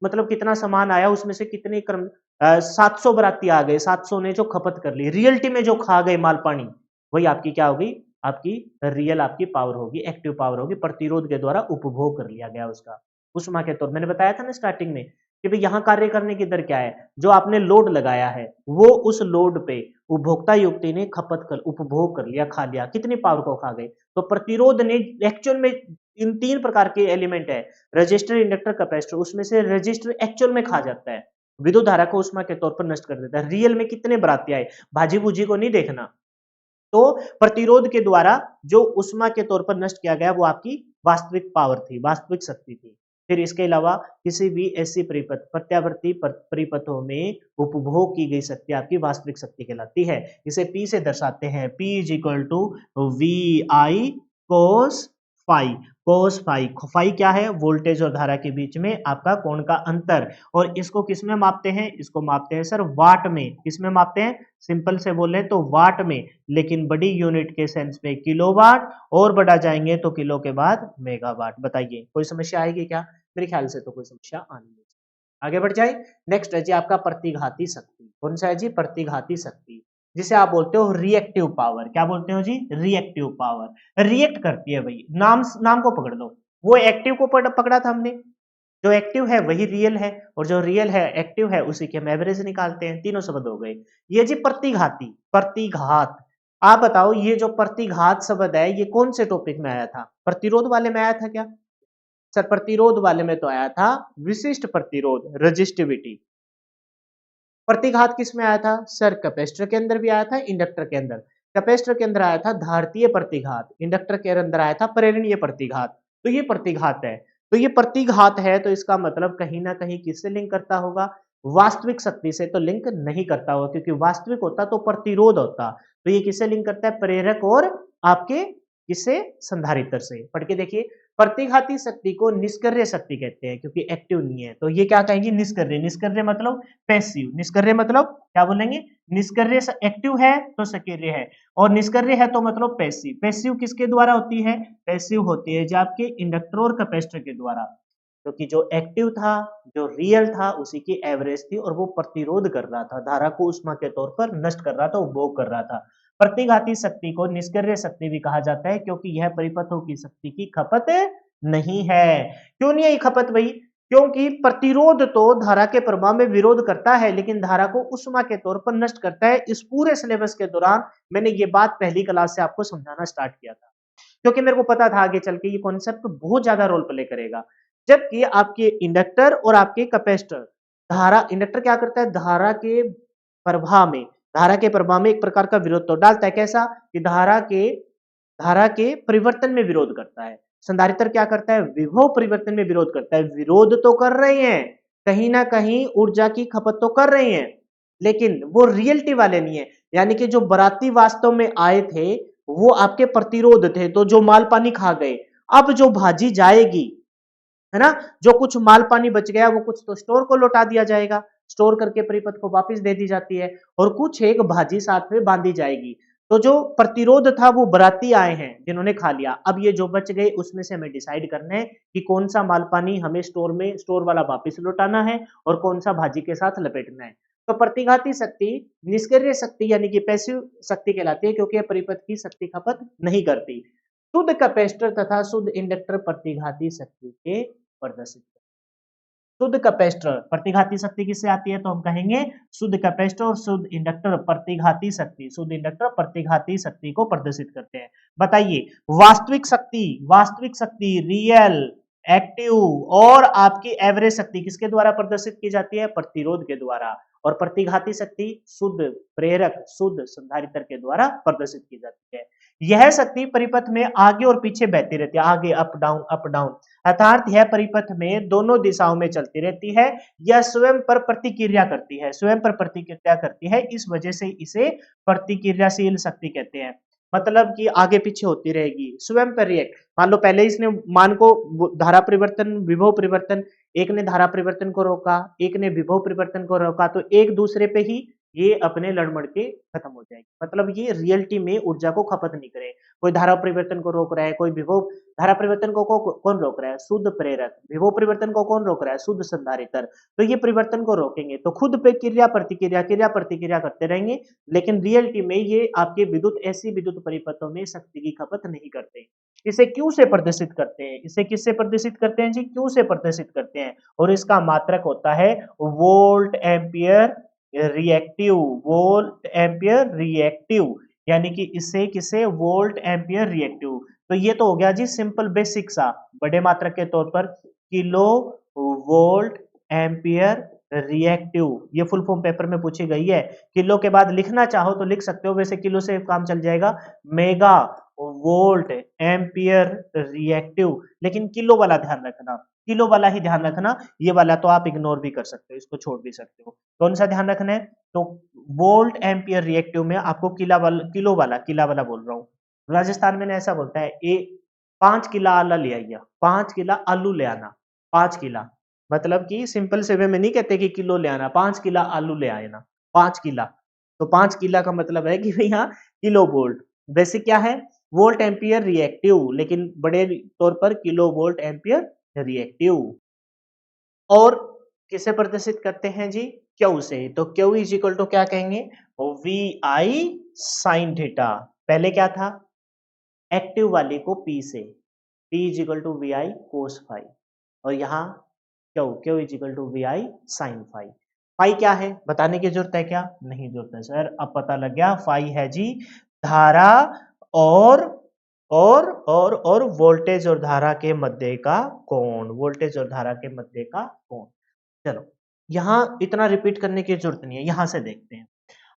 मतलब कितना सामान आया उसमें से कितने क्रम 700 बराती आ गए, 700 ने जो खपत कर ली, रियलिटी में जो खा गए माल पानी, वही आपकी क्या होगी, आपकी रियल आपकी पावर होगी, एक्टिव पावर होगी। प्रतिरोध के द्वारा उपभोग कर लिया गया उसका उष्मा के तौर, मैंने बताया था ना स्टार्टिंग में कि भाई यहाँ कार्य करने की दर क्या है, जो आपने लोड लगाया है वो उस लोड पे उपभोक्ता युक्ति ने खपत कर, उपभोग कर लिया, खा लिया, कितनी पावर को खा गए। तो प्रतिरोध ने एक्चुअल में, इन तीन प्रकार के एलिमेंट है, रजिस्टर, इंडक्टर, कैपेसिटर, उसमें से रजिस्टर एक्चुअल में खा जाता है, विद्युत धारा को उष्मा के तौर पर नष्ट कर देता है। रियल में कितने बराती आए, भाजी भूजी को नहीं देखना। तो प्रतिरोध के द्वारा जो उष्मा के तौर पर नष्ट किया गया वो आपकी वास्तविक पावर थी, वास्तविक शक्ति थी। फिर इसके अलावा किसी भी ऐसी परिपथ, प्रत्यावर्ती परिपथों में उपभोग की गई शक्ति आपकी वास्तविक शक्ति कहलाती है। इसे P से दर्शाते हैं, P is equal to V I cos phi. Cos phi, phi क्या है, वोल्टेज और धारा के बीच में आपका कोण का अंतर। और इसको किस में मापते हैं, इसको मापते हैं सर वाट में। किस में मापते हैं, सिंपल से बोले तो वाट में, लेकिन बड़ी यूनिट के सेंस में किलोवाट, और बढ़ा जाएंगे तो किलो के बाद मेगावाट। बताइए कोई समस्या आएगी क्या, मेरे ख्याल से तो कोई समस्या आनी नहीं। आगे बढ़ जाए, नेक्स्ट है जी आपका प्रतिघाती शक्ति। कौन सा है जी, प्रतिघाती शक्ति, जिसे आप बोलते हो रिएक्टिव पावर। क्या बोलते हो जी, रिएक्टिव पावर। रिएक्ट करती है भाई, नाम नाम को पकड़ लो। वो एक्टिव को पकड़ा था हमने, जो एक्टिव है वही रियल है और जो रियल है एक्टिव है उसी की हम एवरेज निकालते हैं। तीनों शब्द हो गए। ये जी प्रतिघाती, प्रतिघात। आप बताओ ये जो प्रतिघात शब्द है ये कौन से टॉपिक में आया था? प्रतिरोध वाले में आया था क्या? सर प्रतिरोध वाले में तो आया था विशिष्ट प्रतिरोध, रेजिस्टिविटी। प्रतिघात किस में आया था? सर कैपेसिटर के अंदर भी आया था, इंडक्टर के अंदर। कैपेसिटर के अंदर आया था धारतीय प्रतिघात, इंडक्टर के अंदर आया था प्रेरणीय प्रतिघात। तो ये प्रतिघात है। तो ये प्रतिघात है तो इसका मतलब कहीं ना कहीं किससे लिंक करता होगा? वास्तविक शक्ति से तो लिंक नहीं करता होगा, क्योंकि वास्तविक होता तो प्रतिरोध होता। तो ये किससे लिंक करता है? प्रेरक और आपके किससे? संधारित्र से। पढ़ के देखिए, प्रतिघाती शक्ति को निष्क्रिय शक्ति कहते हैं क्योंकि एक्टिव नहीं है। तो ये क्या कहेंगे? निष्क्रिय। निष्क्रिय मतलब पैसिव। निष्क्रिय मतलब क्या बोलेंगे? निष्क्रिय। एक्टिव है तो सक्रिय है, और निष्क्रिय है तो मतलब पैसिव। पैसिव किसके द्वारा होती है? पैसिव होती है जो आपके इंडक्टर और कैपेसिटर के द्वारा। क्योंकि जो एक्टिव था, जो रियल था, उसी की एवरेज थी और वो प्रतिरोध कर रहा था, धारा को उष्मा के तौर पर नष्ट कर रहा था, उपभोग कर रहा था। प्रतिघाती शक्ति को निष्क्रिय शक्ति भी कहा जाता है क्योंकि यह परिपथों की शक्ति की खपत नहीं है। क्यों नहीं है खपत भाई? क्योंकि प्रतिरोध तो धारा के प्रवाह में विरोध करता है लेकिन धारा को उष्मा के तौर पर नष्ट करता है। इस पूरे सिलेबस के दौरान मैंने ये बात पहली क्लास से आपको समझाना स्टार्ट किया था, क्योंकि मेरे को पता था आगे चल के ये कॉन्सेप्ट बहुत ज्यादा रोल प्ले करेगा। जबकि आपके इंडक्टर और आपके कैपेसिटर, धारा, इंडक्टर क्या करता है? प्रवाह में धारा के प्रवाह में एक प्रकार का विरोध तो डालता है। कैसा? कि धारा के परिवर्तन में विरोध करता है। संधारित्र क्या करता है? विभव परिवर्तन में विरोध करता है। विरोध तो कर रहे हैं, कहीं ना कहीं ऊर्जा की खपत तो कर रहे हैं, लेकिन वो रियलिटी वाले नहीं है। यानी कि जो बराती वास्तव में आए थे वो आपके प्रतिरोध थे, तो जो माल पानी खा गए। अब जो भाजी जाएगी, है ना, जो कुछ माल पानी बच गया वो कुछ तो स्टोर को लौटा दिया जाएगा, स्टोर करके परिपथ को वापस दे दी जाती है, और कुछ एक भाजी साथ में बांधी जाएगी। तो जो प्रतिरोध था वो बराती आए हैं जिन्होंने खा लिया। अब ये जो बच गए उसमें से हमें डिसाइड करना है कि कौन सा माल पानी हमें स्टोर वाला वापस लौटाना है और कौन सा भाजी के साथ लपेटना है। तो प्रतिघाती शक्ति निष्क्रिय शक्ति यानी कि पैसिव शक्ति कहलाती है क्योंकि यह परिपथ की शक्ति खपत नहीं करती। शुद्ध कैपेसिटर तथा शुद्ध इंडक्टर प्रतिघाती शक्ति के प्रदर्शित। शुद्ध कैपेसिटर प्रतिघाती शक्ति किससे आती है? तो हम कहेंगे शुद्ध कैपेसिटर और शुद्ध इंडक्टर प्रतिघाती शक्ति, शुद्ध इंडक्टर प्रतिघाती शक्ति को प्रदर्शित करते हैं। बताइए, वास्तविक शक्ति रियल, एक्टिव और आपकी एवरेज शक्ति किसके द्वारा प्रदर्शित की जाती है? प्रतिरोध के द्वारा। और प्रतिघाती शक्ति शुद्ध प्रेरक, शुद्ध संधारित्र के द्वारा प्रदर्शित की जाती है। यह शक्ति परिपथ में आगे और पीछे बहती रहती है, आगे अप डाउन अप डाउन, अर्थात यह परिपथ में दोनों दिशाओं में चलती रहती है। यह स्वयं पर प्रतिक्रिया करती है, स्वयं पर प्रतिक्रिया करती है, इस वजह से इसे प्रतिक्रियाशील शक्ति कहते हैं। मतलब कि आगे पीछे होती रहेगी, स्वयं पर रिएक्ट। मान लो पहले इसने मान को धारा परिवर्तन, विभव परिवर्तन, एक ने धारा परिवर्तन को रोका, एक ने विभव परिवर्तन को रोका, तो एक दूसरे पे ही ये अपने लड़मड़ के खत्म हो जाएगी। मतलब ये रियलिटी में ऊर्जा को खपत नहीं करे। कोई धारा परिवर्तन को रोक रहा है, कोई विभव, धारा परिवर्तन को कौन रोक रहा है? शुद्ध प्रेरक। विभव परिवर्तन को कौन रोक रहा है? शुद्ध संधारित्र। तो ये परिवर्तन को रोकेंगे तो खुद पे क्रिया प्रतिक्रिया करते रहेंगे, लेकिन रियलिटी में ये आपके ऐसी विद्युत परिपथों में शक्ति की खपत नहीं करते। इसे क्यू से प्रदर्शित करते हैं। इसे किससे प्रदर्शित करते हैं जी? क्यू से प्रदर्शित करते हैं, और इसका मात्रक होता है volt ampere reactive. Volt ampere reactive यानी कि इससे किसे? Volt ampere reactive. तो ये तो हो गया जी सिंपल बेसिक सा, बड़े मात्रक के तौर पर किलो वोल्ट एम्पियर रिएक्टिव। ये फुल फॉर्म पेपर में पूछी गई है। किलो के बाद लिखना चाहो तो लिख सकते हो, वैसे किलो से काम चल जाएगा। मेगा वोल्ट एम्पियर रिएक्टिव, लेकिन किलो वाला ध्यान रखना, किलो वाला ही ध्यान रखना। ये वाला तो आप इग्नोर भी कर सकते हो, इसको छोड़ भी सकते हो। कौन सा ध्यान रखना है? तो वोल्ट एम्पियर रिएक्टिव में आपको किलो वाला बोल रहा हूँ। राजस्थान में ऐसा बोलता है, 5 किला आला ले आइया, 5 किला आलू ले आना। 5 किला मतलब कि सिंपल से वे में नहीं कहते कि किलो ले आना, 5 किला आलू ले आए ना, 5 किला। तो 5 किला का मतलब है कि भैया किलो वोल्ट। बेसिक क्या है? वोल्ट एम्पियर रिएक्टिव, लेकिन बड़े तौर पर किलो वोल्ट एम्पियर रिएक्टिव। और किसे प्रदर्शित करते हैं जी? क्यू से। तो क्यू इज इक्वल टू क्या कहेंगे? V I sine theta. पहले क्या था? एक्टिव वाले को पी से, P is equal to V I cos phi, और यहाँ Q Q is equal to V I sine phi. Phi क्या है बताने की जरूरत है क्या? नहीं जरूरत है सर, अब पता लग गया। फाई है जी धारा और और वोल्टेज और धारा के मध्य का कोण, वोल्टेज और धारा के मध्य का कोण। चलो यहां इतना रिपीट करने की जरूरत नहीं है, यहां से देखते हैं।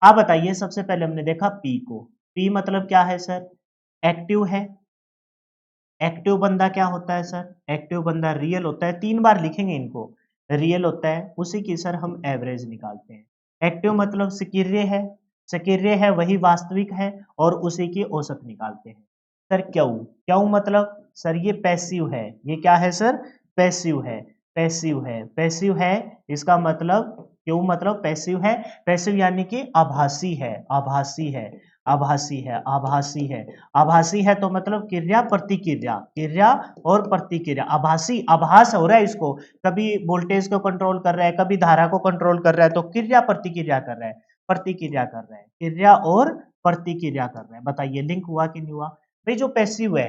आप बताइए, सबसे पहले हमने देखा पी को। पी मतलब क्या है सर? एक्टिव है। एक्टिव बंदा क्या होता है सर? एक्टिव बंदा रियल होता है, 3 बार लिखेंगे इनको। रियल होता है, उसी की सर हम एवरेज निकालते हैं। एक्टिव मतलब सक्रिय है, सक्रिय है वही वास्तविक है, और उसी की औसत निकालते हैं। सर क्यू, क्यू मतलब सर ये पैसिव है। ये क्या है सर? पैसिव है। पैसिव है, पैसिव है, इसका मतलब क्यू मतलब पैसिव है। पैसिव यानी कि आभासी है, आभासी है, आभासी है, आभासी है। आभासी है तो मतलब क्रिया प्रतिक्रिया, क्रिया और प्रतिक्रिया। आभासी, आभास हो रहा है इसको, कभी वोल्टेज को कंट्रोल कर रहा है, कभी धारा को कंट्रोल कर रहा है, तो क्रिया प्रतिक्रिया कर रहा है, प्रतिक्रिया कर रहा है, क्रिया और प्रतिक्रिया कर रहा है। बताइए लिंक हुआ कि नहीं हुआ? भाई जो पैसिव है,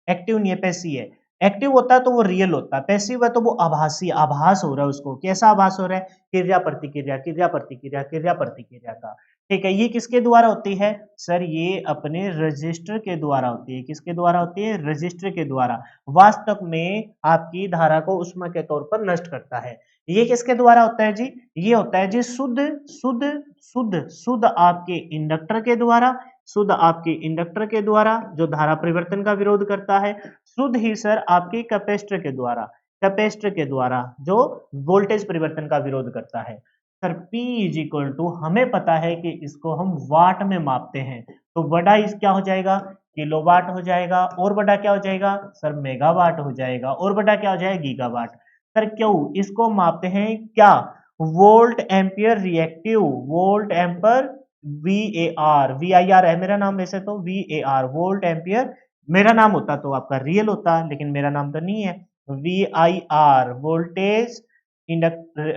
एक्टिव नहीं है, पैसिव है। एक्टिव होता है तो वो रियल होता है, पैसिव है तो वो आभासी, आभास हो रहा है उसको। कैसा आभास हो रहा है? क्रिया प्रतिक्रिया, क्रिया प्रतिक्रिया, क्रिया प्रतिक्रिया का। ठीक है, ये किसके द्वारा होती है सर? ये अपने रजिस्टर के द्वारा होती है। किसके द्वारा होती है? रजिस्टर के द्वारा। वास्तव में आपकी धारा को ऊष्मा के तौर पर नष्ट करता है। ये किसके द्वारा होता है जी? ये होता है जी शुद्ध शुद्ध शुद्ध शुद्ध आपके इंडक्टर के द्वारा, शुद्ध आपके इंडक्टर के द्वारा जो धारा परिवर्तन का विरोध करता है। शुद्ध ही सर आपके कैपेसिटर के द्वारा, कैपेसिटर के द्वारा जो वोल्टेज परिवर्तन का विरोध करता है। Sir P is equal to, हमें पता है कि इसको हम वाट में मापते हैं, तो बड़ा इस क्या हो जाएगा? किलोवाट हो जाएगा, और बड़ा क्या हो जाएगा सर? मेगावाट हो जाएगा, और बड़ा क्या हो जाएगा? गीगावाट। सर क्यों इसको मापते हैं क्या? Volt ampere reactive, volt ampere, V A R, V I R है मेरा नाम वैसे तो, V A R volt ampere. मेरा नाम होता तो आपका रियल होता, लेकिन मेरा नाम तो नहीं है। V I R voltage, inductor,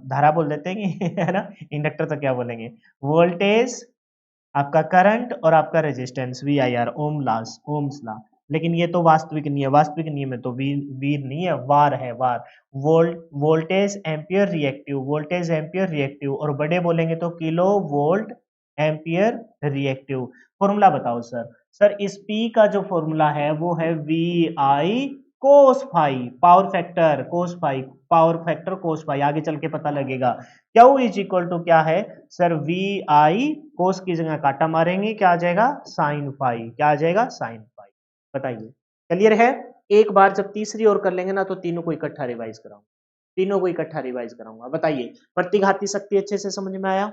धारा बोल देते हैं कि है ना, इंडक्टर तो क्या बोलेंगे, वोल्टेज, आपका करंट और आपका resistance, V I R, ohm loss, Ohm's law. लेकिन ये तो वास्तविक नहीं है, वास्तविक नियम में तो वीर नहीं है, वार है, var. Voltage ampere reactive, voltage ampere reactive, और बड़े बोलेंगे तो kilo volt ampere reactive. Formula बताओ सर। सर इस पी का जो फॉर्मूला है वो है V I cos phi, power factor cos phi, power factor cos phi, आगे चल के पता लगेगा। क्यू इज इक्वल टू क्या है सर? वी आई कोस की जगह काटा मारेंगे, क्या आ जाएगा? साइन फाई, क्या आ जाएगा? Sine phi. बताइए क्लियर है? एक बार जब तीसरी और कर लेंगे ना तो तीनों को इकट्ठा रिवाइज कराऊंगा, तीनों को इकट्ठा रिवाइज कराऊंगा। बताइए प्रतिघाती शक्ति अच्छे से समझ में आया?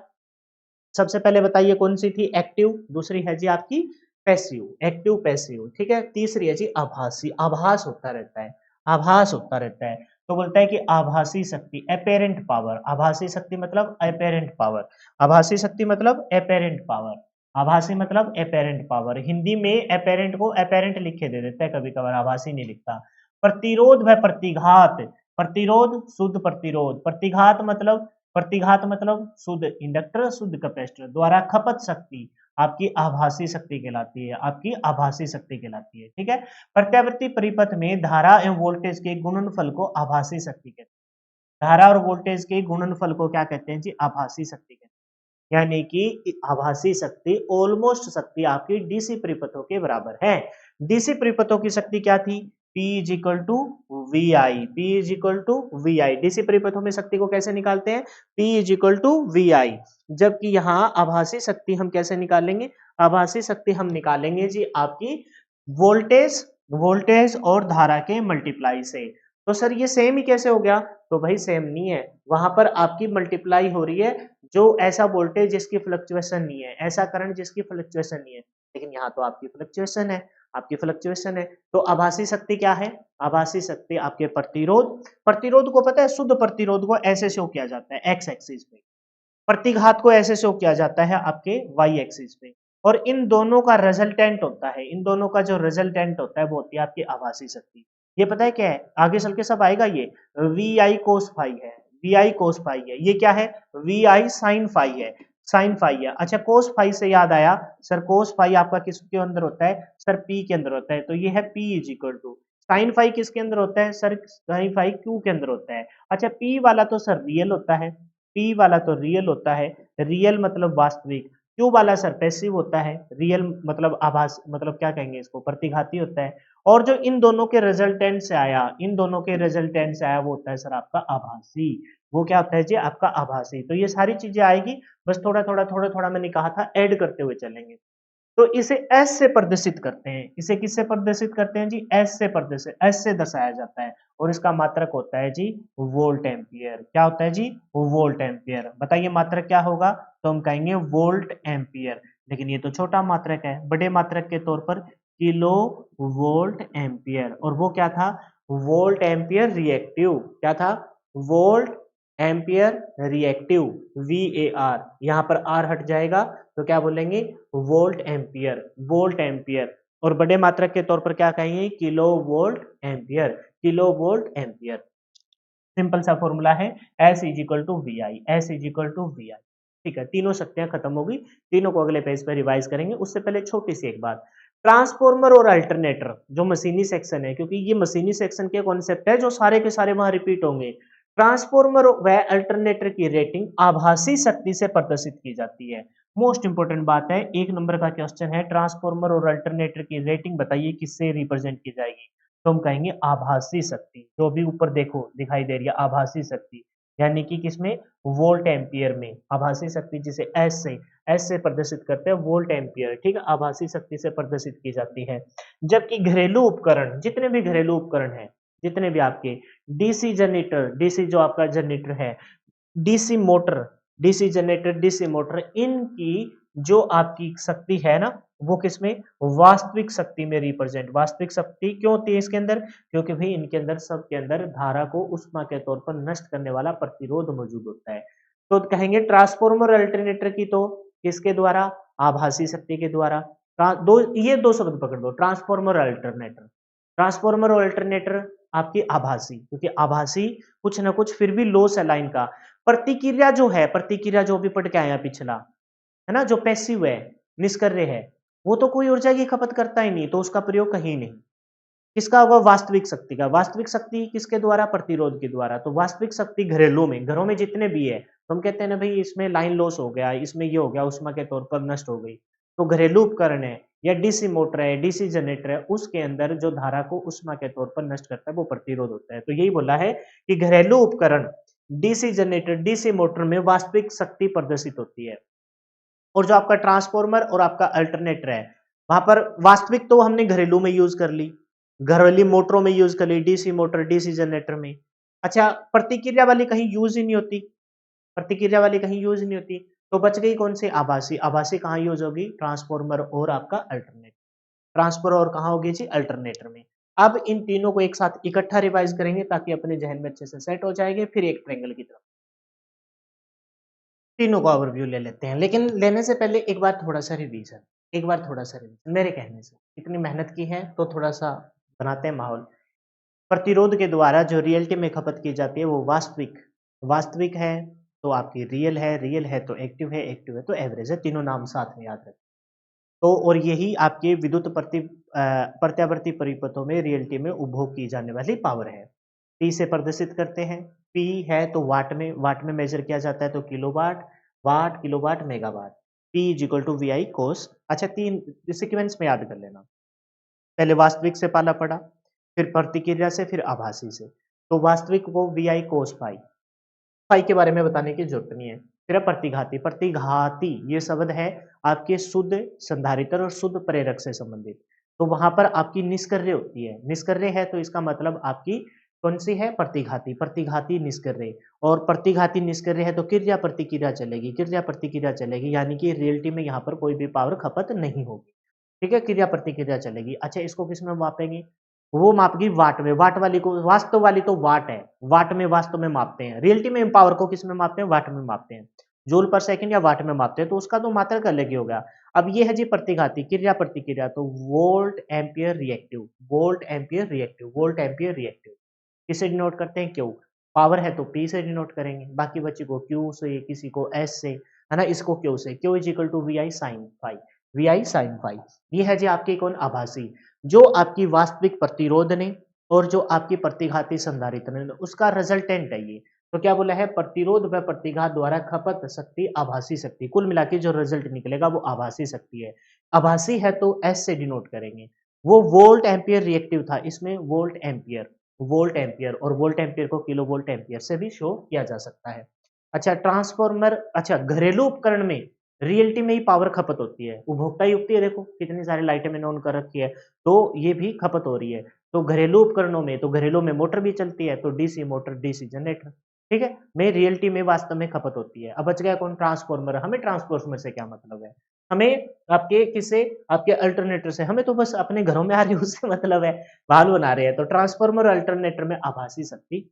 सबसे पहले बताइए कौन सी थी? एक्टिव। दूसरी है जी आपकी पैसिव, एक्टिव पैसिव। ठीक है, तीसरी है जी आभासी, आभास होता रहता है, आभास होता रहता है। तो बोलता है कि आभासी शक्ति, अपेरेंट पावर। आभासी शक्ति मतलब अपेरेंट पावर, आभासी शक्ति मतलब अपेरेंट पावर, आभासी मतलब अपेरेंट पावर। हिंदी में अपेरेंट को अपेरेंट लिखे दे देता है कभी कभार, आभासी नहीं लिखता। प्रतिरोध व प्रतिघात, प्रतिरोध शुद्ध प्रतिरोध, प्रतिघात मतलब, प्रतिघात मतलब शुद्ध इंडक्टर शुद्ध कैपेसिटर द्वारा खपत शक्ति आपकी आभासी शक्ति कहलाती है, आपकी आभासी शक्ति कहलाती है। ठीक है, प्रत्यावर्ती परिपथ में धारा एवं वोल्टेज के गुणनफल को आभासी शक्ति कहते हैं। धारा और वोल्टेज के गुणनफल को क्या कहते हैं जी? आभासी शक्ति कहते हैं। यानी कि आभासी शक्ति ऑलमोस्ट शक्ति आपकी डीसी परिपथों के बराबर है। डीसी परिपथों की शक्ति क्या थी? P is equal to V I, P is equal to V I. DC परिपथों में शक्ति को कैसे निकालते हैं? P is equal to V I. जबकि यहाँ आभासी शक्ति हम कैसे निकालेंगे? आभासी शक्ति हम निकालेंगे जी आपकी वोल्टेज, वोल्टेज और धारा के मल्टीप्लाई से। तो सर ये सेम ही कैसे हो गया? तो भाई सेम नहीं है, वहां पर आपकी मल्टीप्लाई हो रही है जो ऐसा वोल्टेज जिसकी फ्लक्चुएशन नहीं है, ऐसा करंट जिसकी फ्लक्चुएशन नहीं है, लेकिन यहाँ तो आपकी फ्लक्चुएशन है, आपकी फ्लक्चुएशन है। तो आभासी शक्ति क्या है? आभासी शक्ति आपके प्रतिरोध, प्रतिरोध को पता है, शुद्ध प्रतिरोध को ऐसे शो किया जाता है एक्स एक्सिस पे, प्रतिघात को ऐसे शो किया जाता है आपके वाई एक्सिस पे, और इन दोनों का रिजल्टेंट होता है, इन दोनों का जो रिजल्टेंट होता है वो होती है आपकी आभासी शक्ति। ये पता है क्या है? आगे चल के सब आएगा। ये वी आई कोस फाई है, वी आई कोस फाई है। ये क्या है? वी आई साइन फाई है, साइन फाई है। अच्छा कोस फाई से याद आया सर, कोस फाई आपका किसके अंदर होता है सर? पी के अंदर होता है। तो ये है P is equal to sine phi किसके अंदर होता है सर? साइन फाई क्यू के अंदर होता है। अच्छा पी वाला तो सर रियल होता है, पी वाला तो रियल होता है, रियल मतलब वास्तविक। क्यू वाला सर पैसिव होता है, रियल मतलब आभास मतलब क्या कहेंगे इसको, प्रतिघाती होता है। और जो इन दोनों के रिजल्टेंट से आया, इन दोनों के रिजल्टेंट से आया वो होता है सर आपका आभासी। वो क्या होता है जी? आपका आभासी। तो ये सारी चीजें आएगी, बस थोड़ा थोड़ा थोड़ा थोड़ा मैंने कहा था ऐड करते हुए चलेंगे। तो इसे एस से प्रदर्शित करते हैं। इसे किससे प्रदर्शित करते हैं जी? एस से प्रदर्शित, एस से दर्शाया जाता है और इसका मात्रक होता है जी वोल्ट एम्पियर। क्या होता है जी? Volt ampere. बताइए मात्रक क्या होगा? तो हम कहेंगे वोल्ट एम्पियर। लेकिन ये तो छोटा मात्रक है, बड़े मात्रक के तौर पर किलो वोल्ट एम्पियर। और वो क्या था? Volt ampere reactive. क्या था? Volt ampere reactive, VAR। यहाँ पर आर हट जाएगा तो क्या बोलेंगे? Volt ampere, volt ampere. और बड़े मात्रक के तौर पर क्या कहेंगे? Kilo volt ampere, kilo volt ampere. Simple सा फॉर्मूला है S is equal to V I, S is equal to V I. ठीक है, तीनों शक्तियां खत्म होगी, तीनों को अगले पेज पर रिवाइज करेंगे। उससे पहले छोटी सी एक बात, ट्रांसफॉर्मर और अल्टरनेटर जो मशीनी सेक्शन है, क्योंकि ये मशीनी सेक्शन के कॉन्सेप्ट है जो सारे के सारे वहां रिपीट होंगे। ट्रांसफॉर्मर व अल्टरनेटर की रेटिंग आभासी शक्ति से प्रदर्शित की जाती है। मोस्ट इंपोर्टेंट बात है, एक नंबर का क्वेश्चन है, ट्रांसफॉर्मर और अल्टरनेटर की रेटिंग बताइए किससे रिप्रेजेंट की जाएगी? तो हम कहेंगे आभासी शक्ति। जो अभी ऊपर देखो दिखाई दे रही है आभासी शक्ति, यानी कि किसमें? वोल्ट एम्पियर में। आभासी शक्ति जिसे एस से प्रदर्शित करते हैं, वोल्ट एम्पियर। ठीक है, आभासी शक्ति से प्रदर्शित की जाती है। जबकि घरेलू उपकरण, जितने भी घरेलू उपकरण हैं, जितने भी आपके डीसी जनरेटर, डीसी जो आपका जनरेटर है, DC motor, DC generator, DC motor, इनकी जो आपकी शक्ति है ना, वो किसमें? वास्तविक शक्ति में रिप्रेजेंट। वास्तविक शक्ति क्यों होती है इसके अंदर? क्योंकि भाई इनके अंदर, सबके अंदर धारा को उष्मा के तौर पर नष्ट करने वाला प्रतिरोध मौजूद होता है। तो कहेंगे ट्रांसफॉर्मर अल्टरनेटर की तो किसके द्वारा? आभासी शक्ति के द्वारा। दो, ये दो शब्द पकड़ दो, ट्रांसफॉर्मर अल्टरनेटर। ट्रांसफॉर्मर और अल्टरनेटर आपकी आभासी, क्योंकि आभासी कुछ ना कुछ फिर भी लॉस है लाइन का। प्रतिक्रिया जो है, प्रतिक्रिया जो भी पढ़ के आया पिछला, है ना, जो पैसिव है, निष्क्रिय है, वो तो कोई ऊर्जा की खपत करता ही नहीं, तो उसका प्रयोग कहीं नहीं। किसका होगा? वास्तविक शक्ति का। वास्तविक शक्ति किसके द्वारा? प्रतिरोध के द्वारा। तो वास्तविक शक्ति घरेलू में, घरों में जितने भी है, तो हम कहते हैं ना भाई इसमें लाइन लॉस हो गया, इसमें ये हो गया, उष्मा के तौर पर नष्ट हो गई। तो घरेलू उपकरण है या डीसी मोटर है, डीसी जनरेटर है, उसके अंदर जो धारा को उष्मा के तौर पर नष्ट करता है वो प्रतिरोध होता है। तो यही बोला है कि घरेलू उपकरण, डीसी जनरेटर, डीसी मोटर में वास्तविक शक्ति प्रदर्शित होती है। और जो आपका ट्रांसफॉर्मर और आपका अल्टरनेटर है, वहां पर वास्तविक तो हमने घरेलू में यूज कर ली, घरेलू मोटरों में यूज कर ली, डीसी मोटर, डीसी जनरेटर में। अच्छा, प्रतिक्रिया वाली कहीं यूज ही नहीं होती, प्रतिक्रिया वाली कहीं यूज नहीं होती, तो बच गई कौन सी? आभासी। आभासी कहाँ यूज होगी? ट्रांसफॉर्मर और आपका अल्टरनेटर। ट्रांसफर और कहाँ होगी जी? अल्टरनेटर में। अब इन तीनों को एक साथ इकट्ठा रिवाइज करेंगे ताकि अपने जहन में अच्छे से सेट हो जाएंगे, फिर एक ट्रायंगल की तरफ तीनों का ओवरव्यू ले लेते हैं। लेकिन लेने से पहले एक बार थोड़ा सा रिवीजन, एक बार थोड़ा सा रिवीजन मेरे कहने से। इतनी मेहनत की है तो थोड़ा सा बनाते हैं माहौल। प्रतिरोध के द्वारा जो रियलिटी में खपत की जाती है वो वास्तविक, वास्तविक है तो आपकी रियल है, रियल है तो एक्टिव है, एक्टिव है तो एवरेज है। तीनों नाम साथ में याद रखें। तो और यही आपके विद्युत प्रत्यावर्ती परिपथों में रियलिटी में उपभोग की जाने वाली पावर है। पी से प्रदर्शित करते हैं। पी है तो वाट में, वाट में मेजर किया जाता है तो kilowatt, watt, kilowatt, megawatt. P is equal to V I cos. अच्छा, तीन सीक्वेंस में याद कर लेना। पहले वास्तविक से पाला पड़ा, फिर प्रतिक्रिया से, फिर आभासी से। तो वास्तविक को वी आई कोस पाई, पाई के बारे में बताने की जरूरत नहीं है। फिर है प्रतिघाती। प्रतिघाती ये शब्द है आपके शुद्ध संधारित्र और शुद्ध प्रेरक से संबंधित। तो वहां पर आपकी निष्क्रिय होती है, निष्क्रिय है तो इसका मतलब आपकी कौन सी है? प्रतिघाती। प्रतिघाती निष्क्रिय, और प्रतिघाती निष्क्रिय है तो क्रिया प्रतिक्रिया चलेगी, क्रिया प्रतिक्रिया चलेगी, यानी कि रियलिटी में यहाँ पर कोई भी पावर खपत नहीं होगी। ठीक है, क्रिया प्रतिक्रिया चलेगी। अच्छा, इसको किस में मापेंगे? वो मापेगी वाट में। वाट वाली को, वास्तव वाली तो वाट है, वाट में वास्तव में मापते हैं। रियलिटी में पावर को किस में मापते हैं? वाट में मापते हैं। जूल पर सेकंड या वाट में मापते हैं, तो उसका तो मात्रक अलग ही होगा। अब ये है जी प्रतिघाती, क्रिया प्रतिक्रिया, तो volt ampere reactive, volt ampere reactive, volt ampere reactive. किसे डिनोट करते हैं? क्यू। पावर है तो पी से डिनोट करेंगे, बाकी बच्चे को क्यू से, किसी को एस से, है ना, इसको क्यू से। Q is equal to V I sine five, V I sine five. ये है जी आपकी कौन? आभासी। जो आपकी वास्तविक प्रतिरोध ने, और जो आपकी प्रतिघाती संधारित्र है उसका रिजल्टेंट है ये। तो क्या बोला है, प्रतिरोध व प्रतिघात द्वारा खपत शक्ति आभासी शक्ति, कुल मिला के जो रिजल्ट निकलेगा वो आभासी शक्ति है। आभासी है तो एस से डिनोट करेंगे। वो वोल्ट एम्पियर रिएक्टिव था, इसमें वोल्ट एम्पियर और वोल्ट एम्पियर को किलो वोल्ट एम्पियर से भी शो किया जा सकता है। अच्छा ट्रांसफॉर्मर, अच्छा घरेलू उपकरण में रियलिटी में ही पावर खपत होती है, उपभोक्ता युक्ति है, देखो कितनी सारी लाइटें मैंने ऑन कर रखी है, तो ये भी खपत हो रही है। तो घरेलू उपकरणों में, तो घरेलू में मोटर भी चलती है, तो डीसी मोटर, डीसी जनरेटर, ठीक है, में रियलिटी में वास्तव में खपत होती है। अब बच गया कौन, ट्रांसफॉर्मर। हमें ट्रांसफॉर्मर से क्या मतलब है, हमें आपके किससे, आपके अल्टरनेटर से, हमें तो बस अपने घरों में आ रही है उससे मतलब है, भाल बना रहे हैं। तो ट्रांसफॉर्मर और अल्टरनेटर में आभासी शक्ति।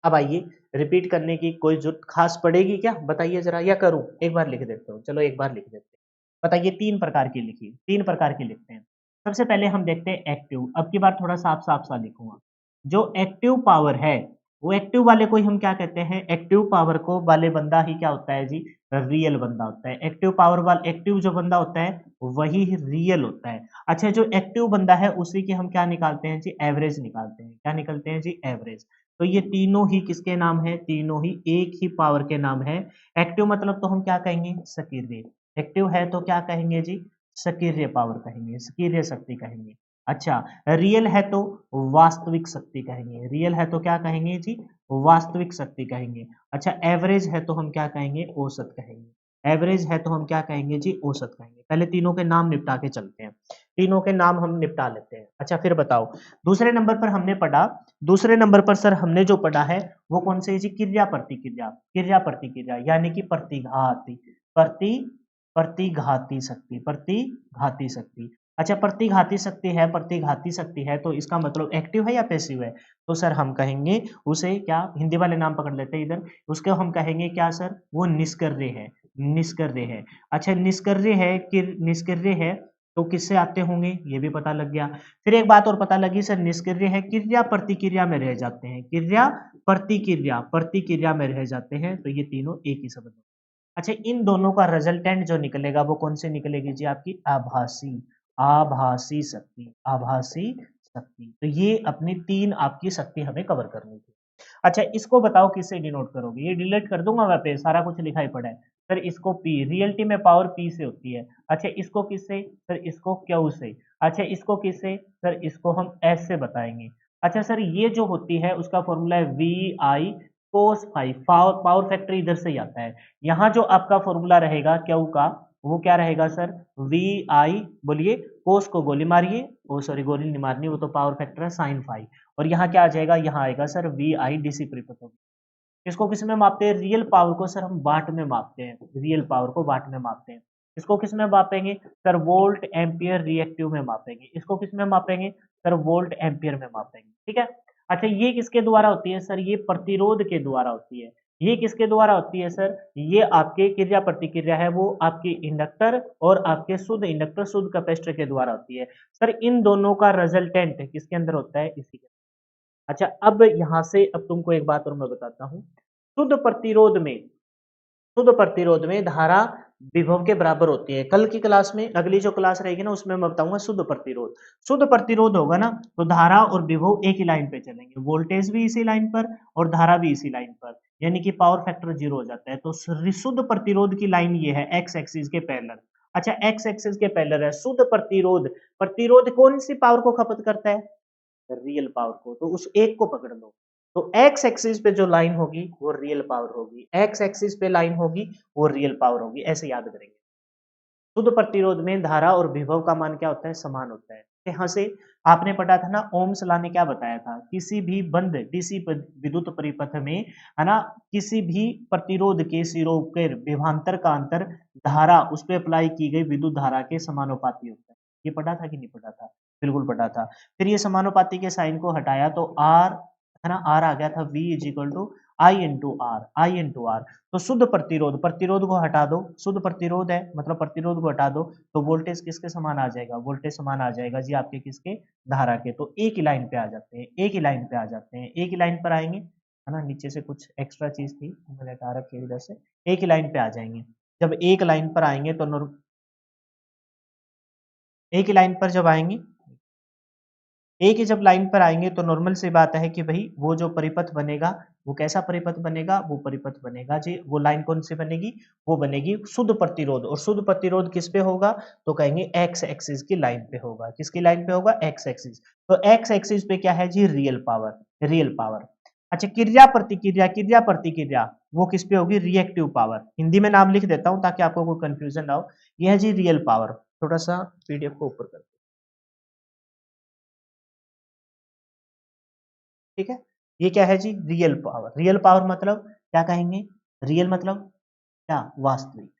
अब आइए, रिपीट करने की कोई जरूरत खास पड़ेगी क्या, बताइए जरा, या करूं, एक बार लिख देता हूं, चलो एक बार लिख देते हैं। बताइए, तीन प्रकार की लिखिए, तीन प्रकार की लिखते हैं। सबसे पहले हम देखते हैं एक्टिव, अब की बार थोड़ा साफ साफ सा लिखूंगा। जो एक्टिव पावर है, वो एक्टिव वाले को ही हम क्या कहते हैं, एक्टिव पावर को वाले बंदा ही क्या होता है जी, रियल बंदा होता है। एक्टिव पावर वाला, एक्टिव जो बंदा होता है वही रियल होता है। अच्छा, जो एक्टिव बंदा है उसी की हम क्या निकालते हैं जी, एवरेज निकालते हैं। क्या निकलते हैं जी, एवरेज। तो ये तीनों ही किसके नाम है, तीनों ही एक ही पावर के नाम है। एक्टिव मतलब तो हम क्या कहेंगे, सक्रिय। एक्टिव है तो क्या कहेंगे जी, सक्रिय पावर कहेंगे, सक्रिय शक्ति कहेंगे। अच्छा, रियल है तो वास्तविक शक्ति कहेंगे, रियल है तो क्या कहेंगे जी, वास्तविक शक्ति कहेंगे। अच्छा, एवरेज है तो हम क्या कहेंगे, औसत कहेंगे। एवरेज है तो हम क्या कहेंगे जी, औसत कहेंगे। पहले तीनों के नाम निपटा के चलते हैं, तीनों के नाम हम निपटा लेते हैं। अच्छा फिर बताओ, दूसरे नंबर पर हमने पढ़ा, दूसरे नंबर पर सर हमने जो पढ़ा है वो कौन से जी, क्रिया प्रतिक्रिया, क्रिया प्रतिक्रिया यानी कि प्रतिघाती, प्रति प्रतिघाती शक्ति, प्रतिघाती शक्ति। अच्छा, प्रतिघाती शक्ति है, प्रतिघाती शक्ति है तो इसका मतलब एक्टिव है या पैसिव है, तो सर हम कहेंगे उसे क्या, हिंदी वाले नाम पकड़ लेते हैं इधर, उसको हम कहेंगे क्या सर, वो निष्क्रिय है, निष्क्रिय है। अच्छा, निष्क्रिय है कि निष्क्रिय है तो किससे आते होंगे, ये भी पता लग गया। फिर एक बात और पता लगी सर, निष्क्रिय है, क्रिया प्रतिक्रिया में रह जाते हैं, क्रिया प्रतिक्रिया, प्रतिक्रिया में रह जाते हैं, तो ये तीनों एक ही शब्द। अच्छा, इन दोनों का रिजल्टेंट जो निकलेगा वो कौन से निकलेगी जी, आपकी आभासी, आभासी शक्ति, आभासी शक्ति। तो ये अपनी तीन आपकी शक्ति हमें कवर करनी थी। अच्छा, इसको बताओ किससे डिनोट करोगे, ये डिलीट कर दूंगा वहाँ पे, सारा कुछ लिखा ही पड़ा है। सर इसको पी, रियलिटी में पावर पी से होती है। अच्छा, इसको किससे, सर इसको क्यू से। अच्छा, इसको किससे, सर इसको हम एस से बताएंगे। अच्छा सर, ये जो होती है उसका फॉर्मूला है V I cos five, power factor इधर से ही आता है। यहाँ जो आपका फॉर्मूला रहेगा क्यू का, वो क्या रहेगा सर, वी आई, बोलिए, कोस को गोली मारिए, ओ सॉरी गोली नहीं मारनी, वो तो पावर फैक्टर है साइन फाइव, और यहाँ क्या आ जाएगा, यहाँ आएगा सर वी आई डीसी परिपथ। इसको किस में मापते हैं, रियल पावर को सर हम वाट में मापते हैं, रियल पावर को वाट में मापते हैं। इसको किस में मापेंगे, सर वोल्ट एम्पियर रिएक्टिव में मापेंगे। इसको किस में मापेंगे, सर वोल्ट एम्पियर में मापेंगे, ठीक है। अच्छा, ये किसके द्वारा होती है सर, ये प्रतिरोध के द्वारा होती है। ये किसके द्वारा होती है सर, ये आपके क्रिया प्रतिक्रिया है वो आपकी इंडक्टर और आपके शुद्ध इंडक्टर शुद्ध कैपेसिटर के द्वारा होती है। सर इन दोनों का रिजल्टेंट किसके अंदर होता है, इसी के। अच्छा, अब यहां से अब तुमको एक बात और मैं बताता हूं, शुद्ध प्रतिरोध में, शुद्ध प्रतिरोध में धारा विभव के बराबर होती है। कल की क्लास में, अगली जो क्लास रहेगी ना उसमें मैं बताऊंगा शुद्ध प्रतिरोध। शुद्ध प्रतिरोध होगा ना तो धारा और विभव एक ही लाइन पे चलेंगे, वोल्टेज भी इसी लाइन पर और धारा भी इसी लाइन पर, यानी कि पावर फैक्टर जीरो हो जाता है। तो शुद्ध प्रतिरोध की लाइन ये है, एक्स एक्सिस के पैरेलल। अच्छा, एक्स एक्सिस के पैरेलल है शुद्ध प्रतिरोध। प्रतिरोध कौन सी पावर को खपत करता है, रियल पावर को, तो उस एक को पकड़ लो। तो एक्स एक्सिस पे जो लाइन होगी वो रियल पावर होगी, एक्स एक्सिस पे लाइन होगी वो रियल पावर होगी, ऐसे याद करेंगे। शुद्ध प्रतिरोध में धारा और विभव का मान क्या होता है, समान होता है। यहाँ से आपने पढ़ा था ना, ओम्स लॉ ने क्या बताया था, किसी भी बंद डीसी विद्युत परिपथ में, है ना, किसी भी प्रतिरोध के सिरों के विभवांतर का अंतर धारा उस पर अप्लाई की गई विद्युत धारा के समानुपाती होता है। ये पढ़ा था कि नहीं पढ़ा था, बिल्कुल पढ़ा था। फिर ये समानुपाती के साइन को हटाया तो आर, है ना, आर आ गया था V is equal to I into R, I into R. तो शुद्ध प्रतिरोध, प्रतिरोध को हटा दो, शुद्ध प्रतिरोध है मतलब प्रतिरोध को हटा दो, तो वोल्टेज किसके समान आ जाएगा, वोल्टेज समान आ जाएगा जी आपके किसके, धारा के। तो एक ही लाइन पे आ जाते हैं, एक ही लाइन पे आ जाते हैं, एक ही लाइन पर आएंगे, है ना। नीचे से कुछ एक्स्ट्रा चीज थी मैंने हटा रखी है इधर से, एक ही लाइन पे आ जाएंगे। जब एक लाइन पर आएंगे तो एक ही लाइन पर जब आएंगे, एक ही जब लाइन पर आएंगे तो नॉर्मल सी बात है कि भाई वो जो परिपथ बनेगा वो कैसा परिपथ बनेगा, वो परिपथ बनेगा जी, वो लाइन कौन सी बनेगी, वो बनेगी शुद्ध प्रतिरोध। और शुद्ध प्रतिरोध किस पे होगा, तो कहेंगे एक्स एक्सिस की लाइन पे होगा। किसकी लाइन पे होगा, एक्स एक्सिस। तो एक्स एक्सिस पे क्या है जी, रियल पावर, रियल पावर। अच्छा, क्रिया प्रतिक्रिया, क्रिया प्रतिक्रिया वो किस पे होगी, रिएक्टिव पावर। हिंदी में नाम लिख देता हूं ताकि आपको कोई कंफ्यूजन ना हो। यह है जी रियल पावर। थोड़ा सा पीडीएफ को ऊपर कर, ठीक है। ये क्या है जी, रियल पावर। रियल पावर मतलब क्या कहेंगे, रियल मतलब क्या, वास्तविक।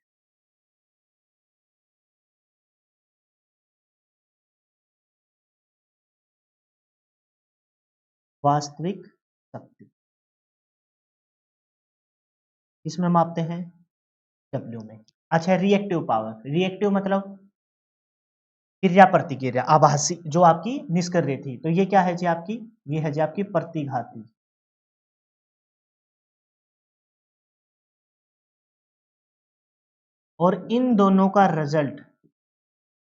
वास्तविक शक्ति किसमें मापते हैं, डब्ल्यू में। अच्छा, रिएक्टिव पावर, रिएक्टिव मतलब क्रिया प्रतिक्रिया, आभासी जो आपकी निष्क्रिय थी। तो ये क्या है जी आपकी, ये है जी आपकी प्रतिघाती। और इन दोनों का रिजल्ट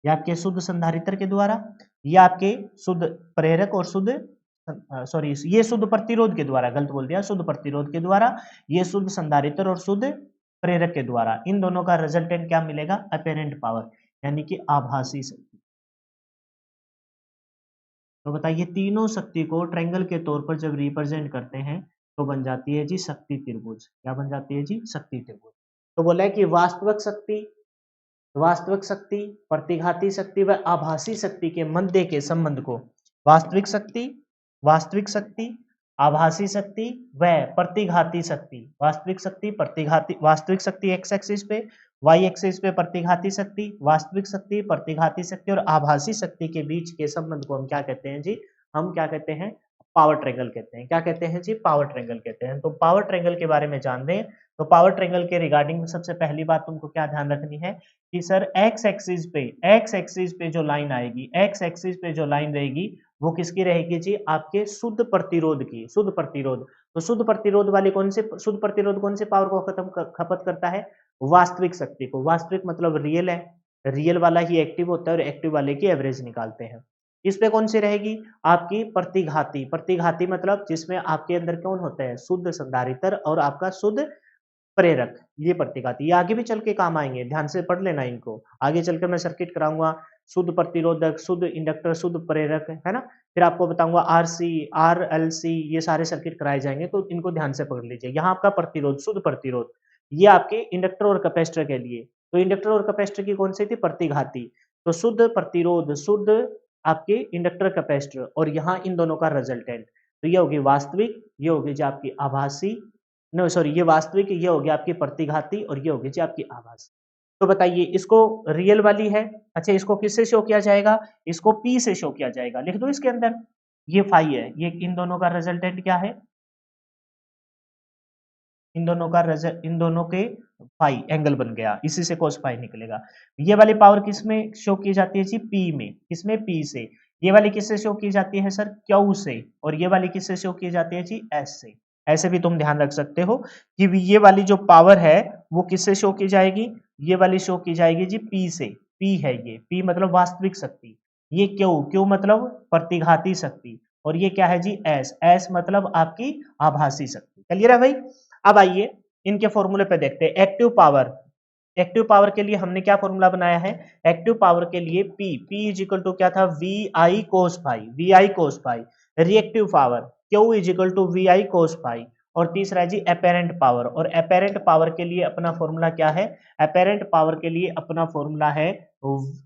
या आपके शुद्ध संधारित्र के द्वारा, या आपके शुद्ध प्रेरक और शुद्ध सॉरी, ये शुद्ध प्रतिरोध के द्वारा, गलत बोल दिया, शुद्ध प्रतिरोध के द्वारा, ये शुद्ध संधारित्र और शुद्ध प्रेरक के द्वारा, इन दोनों का रिजल्टेंट क्या मिलेगा, अपेरेंट पावर, यानी कि आभासी शक्ति। तो बताइए, तीनों शक्ति को ट्रायंगल के तौर पर जब रिप्रेजेंट करते हैं तो बन जाती है जी शक्ति त्रिभुज। क्या बन जाती है जी, शक्ति त्रिभुज। तो बोला है कि वास्तविक शक्ति, वास्तविक शक्ति, प्रतिघाती शक्ति व आभासी शक्ति के मध्य के संबंध को, वास्तविक शक्ति, वास्तविक शक्ति, आभासी शक्ति व प्रतिघाती शक्ति, वास्तविक शक्ति, प्रतिघाती, वास्तविक शक्ति एक्स एक्सिस पे, वाई एक्सिस पे प्रतिघाती शक्ति, वास्तविक शक्ति, प्रतिघाती शक्ति और आभासी शक्ति के बीच के संबंध को हम क्या कहते हैं जी, हम क्या कहते हैं, पावर ट्रायंगल कहते हैं। क्या कहते हैं जी, पावर ट्रायंगल कहते हैं। तो पावर ट्रायंगल के बारे में जान दें, तो पावर ट्रायंगल के रिगार्डिंग सबसे पहली बात तुमको क्या ध्यान रखनी है कि सर एक्स एक्सिस पे, एक्स एक्सिस पे जो लाइन आएगी, एक्स एक्सिस पे जो लाइन रहेगी वो किसकी रहेगी जी, आपके शुद्ध प्रतिरोध की, शुद्ध प्रतिरोध। तो शुद्ध प्रतिरोध वाले कौन से, शुद्ध प्रतिरोध कौन से पावर को खपत करता है, वास्तविक शक्ति को। वास्तविक मतलब रियल है, रियल वाला ही एक्टिव होता है और एक्टिव वाले की एवरेज निकालते हैं। इस पे कौन सी रहेगी, आपकी प्रतिघाती। प्रतिघाती मतलब जिसमें आपके अंदर कौन होता है, शुद्ध संधारित्र और आपका शुद्ध प्रेरक, ये प्रतिघाती। ये आगे भी चल के काम आएंगे, ध्यान से पढ़ लेना इनको। आगे चलकर मैं सर्किट कराऊंगा, शुद्ध प्रतिरोधक, शुद्ध इंडक्टर, शुद्ध प्रेरक, है ना। फिर आपको बताऊंगा आरसी, आर एल सी, ये सारे सर्किट कराए जाएंगे, तो इनको ध्यान से पकड़ लीजिए। यहाँ आपका प्रतिरोध, शुद्ध प्रतिरोध, ये आपके इंडक्टर और कैपेसिटर के लिए। तो इंडक्टर और कैपेसिटर की कौन सी थी, प्रतिघाती। तो शुद्ध प्रतिरोध, शुद्ध आपके इंडक्टर कैपेसिटर, और यहाँ इन दोनों का रिजल्टेंट। तो ये होगी वास्तविक, ये होगी जो आपकी आभासी, नो सॉरी, ये वास्तविक, ये हो गया आपकी प्रतिघाती, और ये होगी जी आपकी आभासी। तो बताइए, इसको रियल वाली है, अच्छा इसको किससे शो किया जाएगा, इसको पी से शो किया जाएगा। लिख दो इसके अंदर, ये फाई है, ये इन दोनों का रिजल्टेंट क्या है, इन दोनों का रिजल्ट, इन दोनों के फाई एंगल बन गया, इसी से कोस फाई निकलेगा। ये वाली पावर किस में शो की जाती है जी, पी में। किसमें, पी से। ये वाली किससे शो की जाती है सर, क्यू से। और ये वाली किससे शो की जाती है जी, एस से। ऐसे भी तुम ध्यान रख सकते हो कि ये वाली जो पावर है वो किससे शो की जाएगी, ये वाली शो की जाएगी जी पी से। पी है ये, पी मतलब वास्तविक शक्ति। ये क्यू, क्यू मतलब प्रतिघाती शक्ति। और ये क्या है जी, एस, एस मतलब आपकी आभासी शक्ति। क्लियर है भाई। अब आइए इनके फॉर्मूले पे देखते हैं। एक्टिव पावर, एक्टिव पावर के लिए हमने क्या फॉर्मूला बनाया है, एक्टिव पावर के लिए P, P is equal to क्या था, V I cos phi, V I cos phi. Reactive power Q is equal to V I cos phi. और तीसरा है जी अपेरेंट पावर, और अपेरेंट पावर के लिए अपना फॉर्मूला क्या है, अपेरेंट पावर के लिए अपना फॉर्मूला है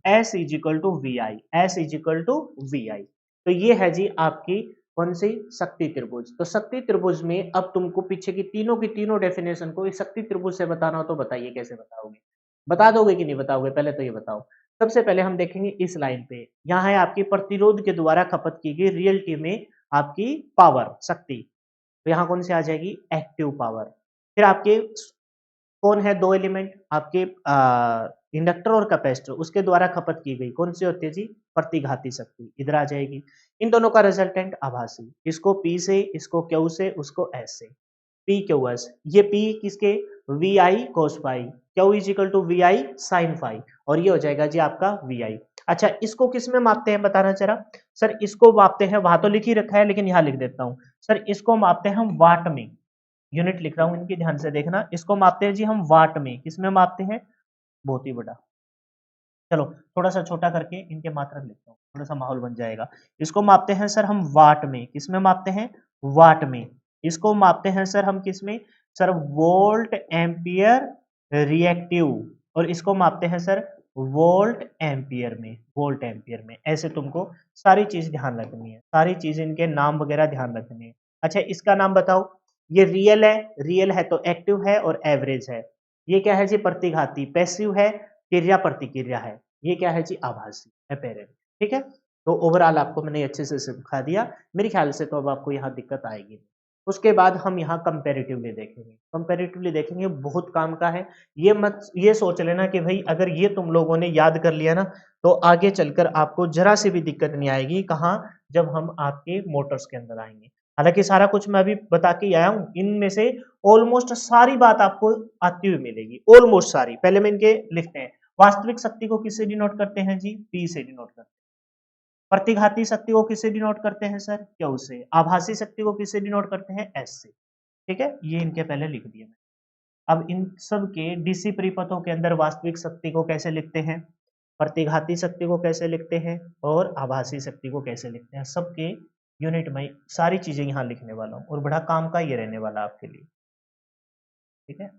S is equal to V I, S is equal to V I. तो ये है जी आपकी कौन सी, शक्ति त्रिभुज। तो शक्ति त्रिभुज में अब तुमको पीछे की तीनों डेफिनेशन को इस शक्ति त्रिभुज से बताना हो तो बताइए कैसे बताओगे, बता दोगे कि नहीं बताओगे, पहले तो ये बताओ। सबसे पहले हम देखेंगे इस लाइन पे, यहाँ है आपकी प्रतिरोध के द्वारा खपत की गई रियलिटी में आपकी पावर, शक्ति। तो यहाँ कौन सी आ जाएगी, एक्टिव पावर। फिर आपके कौन है, दो एलिमेंट आपके इंडक्टर और कैपेसिटर, उसके द्वारा खपत की गई कौन सी होती है जी, प्रतिघाती शक्ति, इधर आ जाएगी। इन दोनों का रिजल्टेंट आभासी, इसको पी से, इसको क्यू से, उसको एस से। पी क्यू एस, ये पी किसके, V I cos phi, Q is equal to V I sine phi, और ये हो जाएगा जी आपका वी आई। अच्छा, इसको किस में मापते हैं बताना जरा। सर इसको मापते हैं, वहां तो लिख ही रखा है लेकिन यहाँ लिख देता हूँ। सर इसको मापते हैं हम वाट में, यूनिट लिख रहा हूँ इनकी, ध्यान से देखना। इसको मापते हैं जी हम वाट में, किसमें मापते हैं, बहुत ही बड़ा। चलो थोड़ा सा छोटा करके इनके मात्रक लिखता हूँ, थोड़ा सा माहौल बन जाएगा। इसको मापते हैं सर हम वाट में, किसमें मापते हैं, वाट में। इसको मापते हैं सर हम किसमें, सर वोल्ट एम्पियर रिएक्टिव। और इसको मापते हैं सर वोल्ट एम्पियर में, वोल्ट एम्पियर में। ऐसे तुमको सारी चीज ध्यान रखनी है, सारी चीज इनके नाम वगैरह ध्यान रखने हैं। अच्छा इसका नाम बताओ, ये रियल है, रियल है तो एक्टिव है और एवरेज है। ये क्या है जी, प्रतिघाती, पैसिव है, क्रिया प्रतिक्रिया है। ये क्या है जी, आभासी, अपेरेंट। ठीक है, तो ओवरऑल आपको मैंने अच्छे से सिखा दिया। मेरे ख्याल से तो अब आपको यहाँ दिक्कत आएगी नहीं। उसके बाद हम यहाँ कंपेरेटिवली देखेंगे, कंपेरेटिवली देखेंगे, बहुत काम का है। ये सोच लेना कि भाई अगर ये तुम लोगों ने याद कर लिया ना, तो आगे चलकर आपको जरा से भी दिक्कत नहीं आएगी। कहाँ, जब हम आपके मोटर्स के अंदर आएंगे। हालांकि सारा कुछ मैं अभी बता के आया हूं, इनमें से ऑलमोस्ट सारी बात आपको आती हुई मिलेगी, ऑलमोस्ट सारी। पहले में इनके लिखते हैं। वास्तविक शक्ति को किससे डिनोट करते हैं जी, पी से डिनोट करते हैं। प्रतिघाती शक्ति को किससे डिनोट करते हैं सर, क्यू से। आभासी शक्ति को किससे डिनोट करते हैं, एस से। ठीक है, ये इनके पहले लिख दिए मैं। अब इन सब के डीसी परिपथों के अंदर वास्तविक शक्ति को कैसे लिखते हैं, प्रतिघाती शक्ति को कैसे लिखते हैं, और आभासी शक्ति को कैसे लिखते हैं, सबके यूनिट में सारी चीजें यहाँ लिखने वाला हूँ। और बड़ा काम का ये रहने वाला आपके लिए। ठीक है,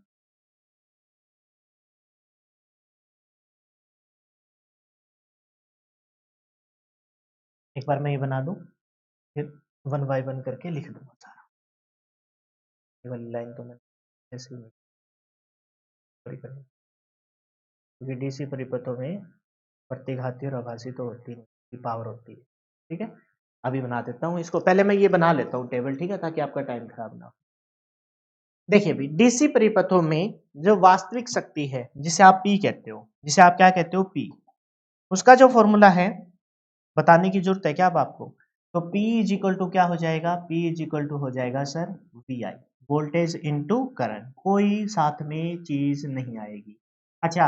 एक बार मैं ये बना दूं, फिर वन बाय वन करके लिख दूंगा सारा। ये वाली लाइन तो मैं ऐसे ही पूरी करूंगा, क्योंकि डीसी परिपथों में प्रतिघाती और आभासी तो होती नहीं, पावर होती है। ठीक है, अभी बना देता हूँ इसको। पहले मैं ये बना लेता हूँ टेबल, ठीक है, ताकि आपका टाइम खराब ना हो। देखिए भी, डीसी परिपथों में जो वास्तविक शक्ति है, जिसे आप पी कहते हो, जिसे आप क्या कहते हो, पी, उसका जो फॉर्मूला है, बताने की जरूरत है क्या अब आपको। तो P इज इक्वल टू क्या हो जाएगा, P इज इक्वल टू हो जाएगा sir VI, voltage into current, कोई साथ में चीज नहीं आएगी। अच्छा,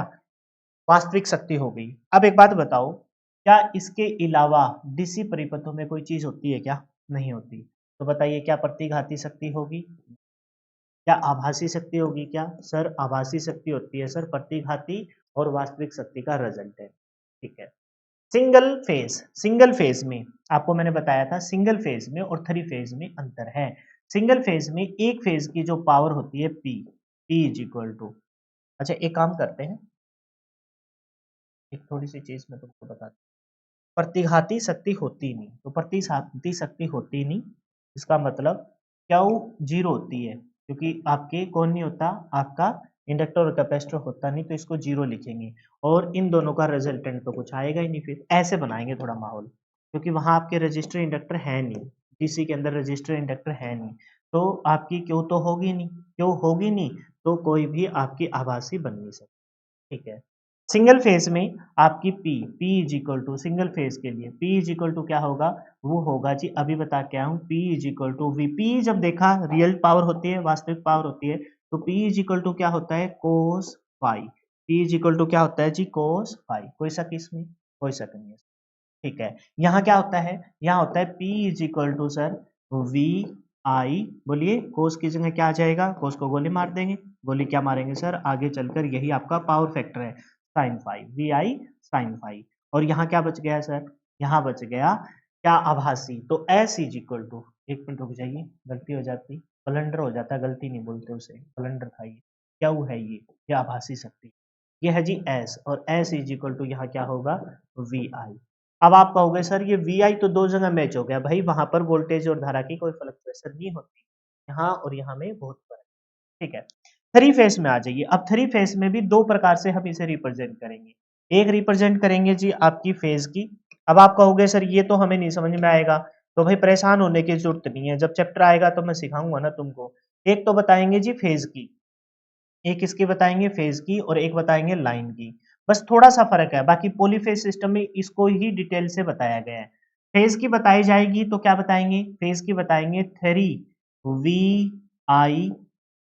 वास्तविक शक्ति हो गई। अब एक बात बताओ, क्या इसके अलावा डीसी परिपथों में कोई चीज होती है क्या, नहीं होती। तो बताइए, क्या प्रतिघाती शक्ति होगी, क्या आभासी शक्ति होगी, क्या सर आभासी शक्ति होती है सर, प्रतिघाती और वास्तविक शक्ति का रिजल्ट है। ठीक है, सिंगल फेज, सिंगल फेज में आपको मैंने बताया था, सिंगल फेज में और थ्री फेज में अंतर है। सिंगल फेज में एक फेज की जो पावर होती है P, P is equal to, अच्छा एक काम करते हैं, एक थोड़ी सी चीज मैं तुमको बताता हूँ। प्रतिघाती शक्ति होती नहीं, तो प्रतिघाती शक्ति होती नहीं, इसका मतलब क्यू जीरो होती है, क्योंकि आपके कौन नहीं होता, आपका इंडक्टर और कैपेसिटर होता नहीं, तो इसको जीरो लिखेंगे। और इन दोनों का रिजल्टेंट तो कुछ आएगा ही नहीं, फिर ऐसे बनाएंगे थोड़ा माहौल, क्योंकि वहां आपके रजिस्टर इंडक्टर है नहीं, डीसी के अंदर रजिस्टर इंडक्टर है नहीं, तो आपकी क्यू तो होगी नहीं, क्यू होगी नहीं, तो कोई भी आपकी आभासी बन नहीं सकती। ठीक है, सिंगल फेज में आपकी P is equal to, single phase के लिए P इज इक्वल टू क्या होगा, वो होगा जी, अभी बता के आया हूँ, P is equal to VP। जब देखा रियल पावर होती है, वास्तविक पावर होती है, तो P इज इक्वल टू क्या होता है, cos phi. P is equal to क्या होता है जी, कोस फाई। कोई शक इसमें, कोई शक नहीं है। ठीक है, यहाँ क्या होता है, यहाँ होता है P is equal to sir V I, बोलिए कोस की जगह क्या आ जाएगा, कोस को गोली मार देंगे, गोली क्या मारेंगे सर, आगे चलकर यही आपका पावर फैक्टर है, sine five, V I sine five. और यहाँ क्या बच गया सर, यहाँ बच गया क्या, आभासी। तो एस इज इक्वल टू, एक मिनट रुक जाइए, गलती हो जाती, ब्लंडर हो जाता, गलती नहीं बोलते उसे, ब्लंडर था ये, क्या वो है ये आभासी शक्ति, ये है जी एस, और एस इज इक्वल टू यहाँ क्या होगा, वी आई। अब आप कहोगे सर ये वी आई तो दो जगह मैच हो गया, भाई वहां पर वोल्टेज और धारा की कोई फ्लक्चुएशन नहीं होती, यहाँ और यहाँ में बहुत फर्क। ठीक है, थ्री फेज में आ जाइए। अब थ्री फेज में भी दो प्रकार से हम इसे रिप्रेजेंट करेंगे। एक रिप्रेजेंट करेंगे जी आपकी फेज की। अब आप कहोगे सर ये तो हमें नहीं समझ में आएगा, तो भाई परेशान होने की जरूरत नहीं है, जब चैप्टर आएगा तो मैं सिखाऊंगा ना तुमको। एक तो बताएंगे जी फेज की, एक इसकी बताएंगे फेज की, और एक बताएंगे लाइन की। बस थोड़ा सा फर्क है, बाकी पॉलीफेज सिस्टम में इसको ही डिटेल से बताया गया है। फेज की बताई जाएगी तो क्या बताएंगे, फेज की बताएंगे थ्री वी आई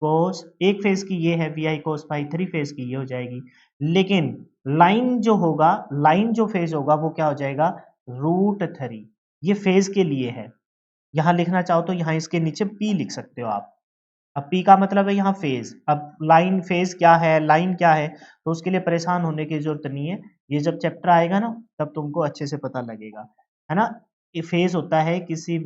कोस, एक फेज की ये है V I cos pi, 3 phase की ये हो जाएगी। लेकिन लाइन जो होगा, लाइन जो फेज होगा वो क्या हो जाएगा, √3। ये फेज के लिए है, यहां लिखना चाहो तो यहां इसके नीचे पी लिख सकते हो आप। अब पी का मतलब है यहाँ फेज। अब लाइन फेज क्या है, लाइन क्या है, तो उसके लिए परेशान होने की जरूरत नहीं है। ये जब चैप्टर आएगा ना तब तुमको अच्छे से पता लगेगा, है ना। ये फेज होता है किसी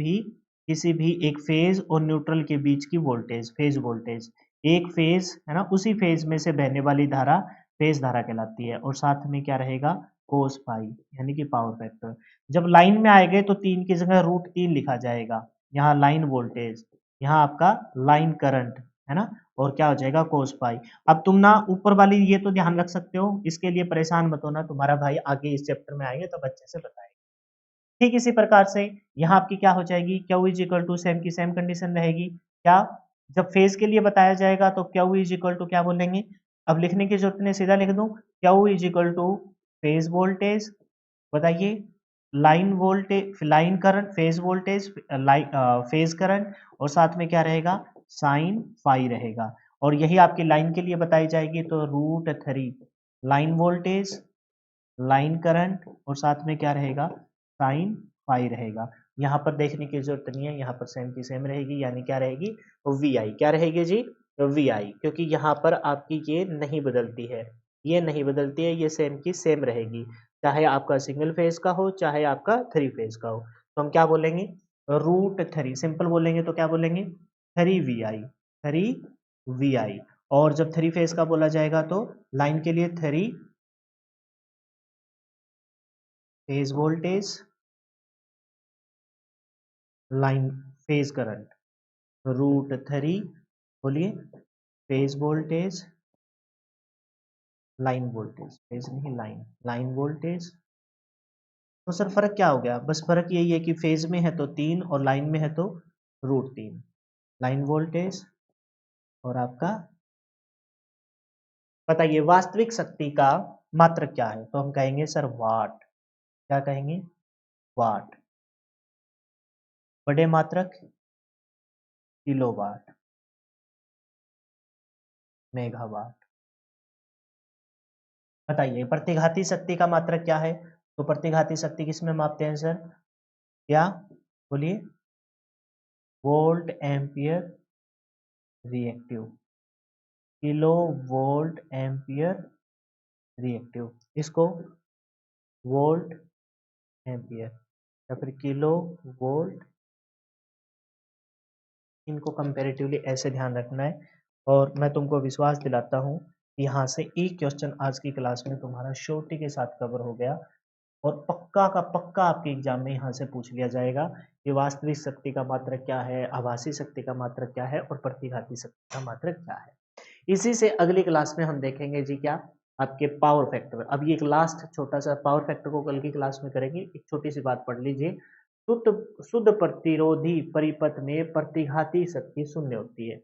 भी एक फेज और न्यूट्रल के बीच की वोल्टेज, फेज वोल्टेज। एक फेज है ना, उसी फेज में से बहने वाली धारा फेज धारा कहलाती है। और साथ में क्या रहेगा, कोस पाई, यानी कि पावर फैक्टर। जब लाइन में आएंगे तो 3 की जगह √3 लिखा जाएगा। यहाँ लाइन वोल्टेज, यहाँ आपका लाइन करंट, है ना। और क्या हो जाएगा, कोस पाई। अब तुम ना ऊपर वाली ये तो ध्यान रख सकते हो, इसके लिए परेशान मत होना, तुम्हारा भाई आगे इस चैप्टर में आएंगे तब अच्छे से बताएंगे। ठीक इसी प्रकार से यहाँ आपकी क्या हो जाएगी, Q is equal to same की सेम कंडीशन रहेगी। क्या, जब फेज के लिए बताया जाएगा तो क्यू इज इक्वल टू क्या बोलेंगे, अब लिखने की जरूरत नहीं, सीधा लिख दूं, Q is equal to phase voltage, बताइए, line voltage, line current, phase voltage, phase current, और साथ में क्या रहेगा, साइन फाई रहेगा। और यही आपकी लाइन के लिए बताई जाएगी तो √3 लाइन वोल्टेज, लाइन करंट, और साथ में क्या रहेगा, साइन फाई रहेगा। यहाँ पर देखने की जरूरत नहीं है, यहाँ पर सेम की सेम रहेगी, यानी क्या रहेगी, वी आई, क्या रहेगी जी, वी आई, क्योंकि यहाँ पर आपकी ये नहीं बदलती है, ये नहीं बदलती है, ये सेम की सेम रहेगी, चाहे आपका सिंगल फेज का हो चाहे आपका 3 फेज का हो। तो हम क्या बोलेंगे, √3, सिंपल बोलेंगे तो क्या बोलेंगे, 3 वी आई। और जब 3 फेज का बोला जाएगा तो लाइन के लिए 3 phase voltage, line phase current, √3, बोलिए, phase voltage, line voltage, phase नहीं लाइन, लाइन वोल्टेज। तो सर फर्क क्या हो गया, बस फर्क यही है कि फेज में है तो 3 और लाइन में है तो √3, लाइन वोल्टेज। और आपका बताइए वास्तविक शक्ति का मात्रक क्या है, तो हम कहेंगे सर वाट, क्या कहेंगे, वाट। बड़े मात्रक किलोवाट, मेगावाट। बताइए प्रतिघाती शक्ति का मात्रक क्या है, तो प्रतिघाती शक्ति किसमें मापते हैं सर, क्या, बोलिए, volt ampere reactive, kilo volt ampere reactive, इसको वोल्ट एम्पियर या फिर किलो वोल्ट, इनको कंपैरेटिवली ऐसे ध्यान रखना है। और मैं तुमको विश्वास दिलाता हूँ कि यहाँ से एक क्वेश्चन आज की क्लास में तुम्हारा श्योरिटी के साथ कवर हो गया, और पक्का का पक्का आपके एग्जाम में यहाँ से पूछ लिया जाएगा कि वास्तविक शक्ति का मात्रक क्या है, आभासी शक्ति का मात्रक क्या है, और प्रतिघाती शक्ति का मात्रक क्या है। इसी से अगली क्लास में हम देखेंगे जी क्या, आपके पावर फैक्टर। अब ये एक लास्ट छोटा सा पावर फैक्टर को कल की क्लास में करेंगे। एक छोटी सी बात पढ़ लीजिए, शुद्ध शुद्ध प्रतिरोधी परिपथ में प्रतिघाती शक्ति शून्य होती है।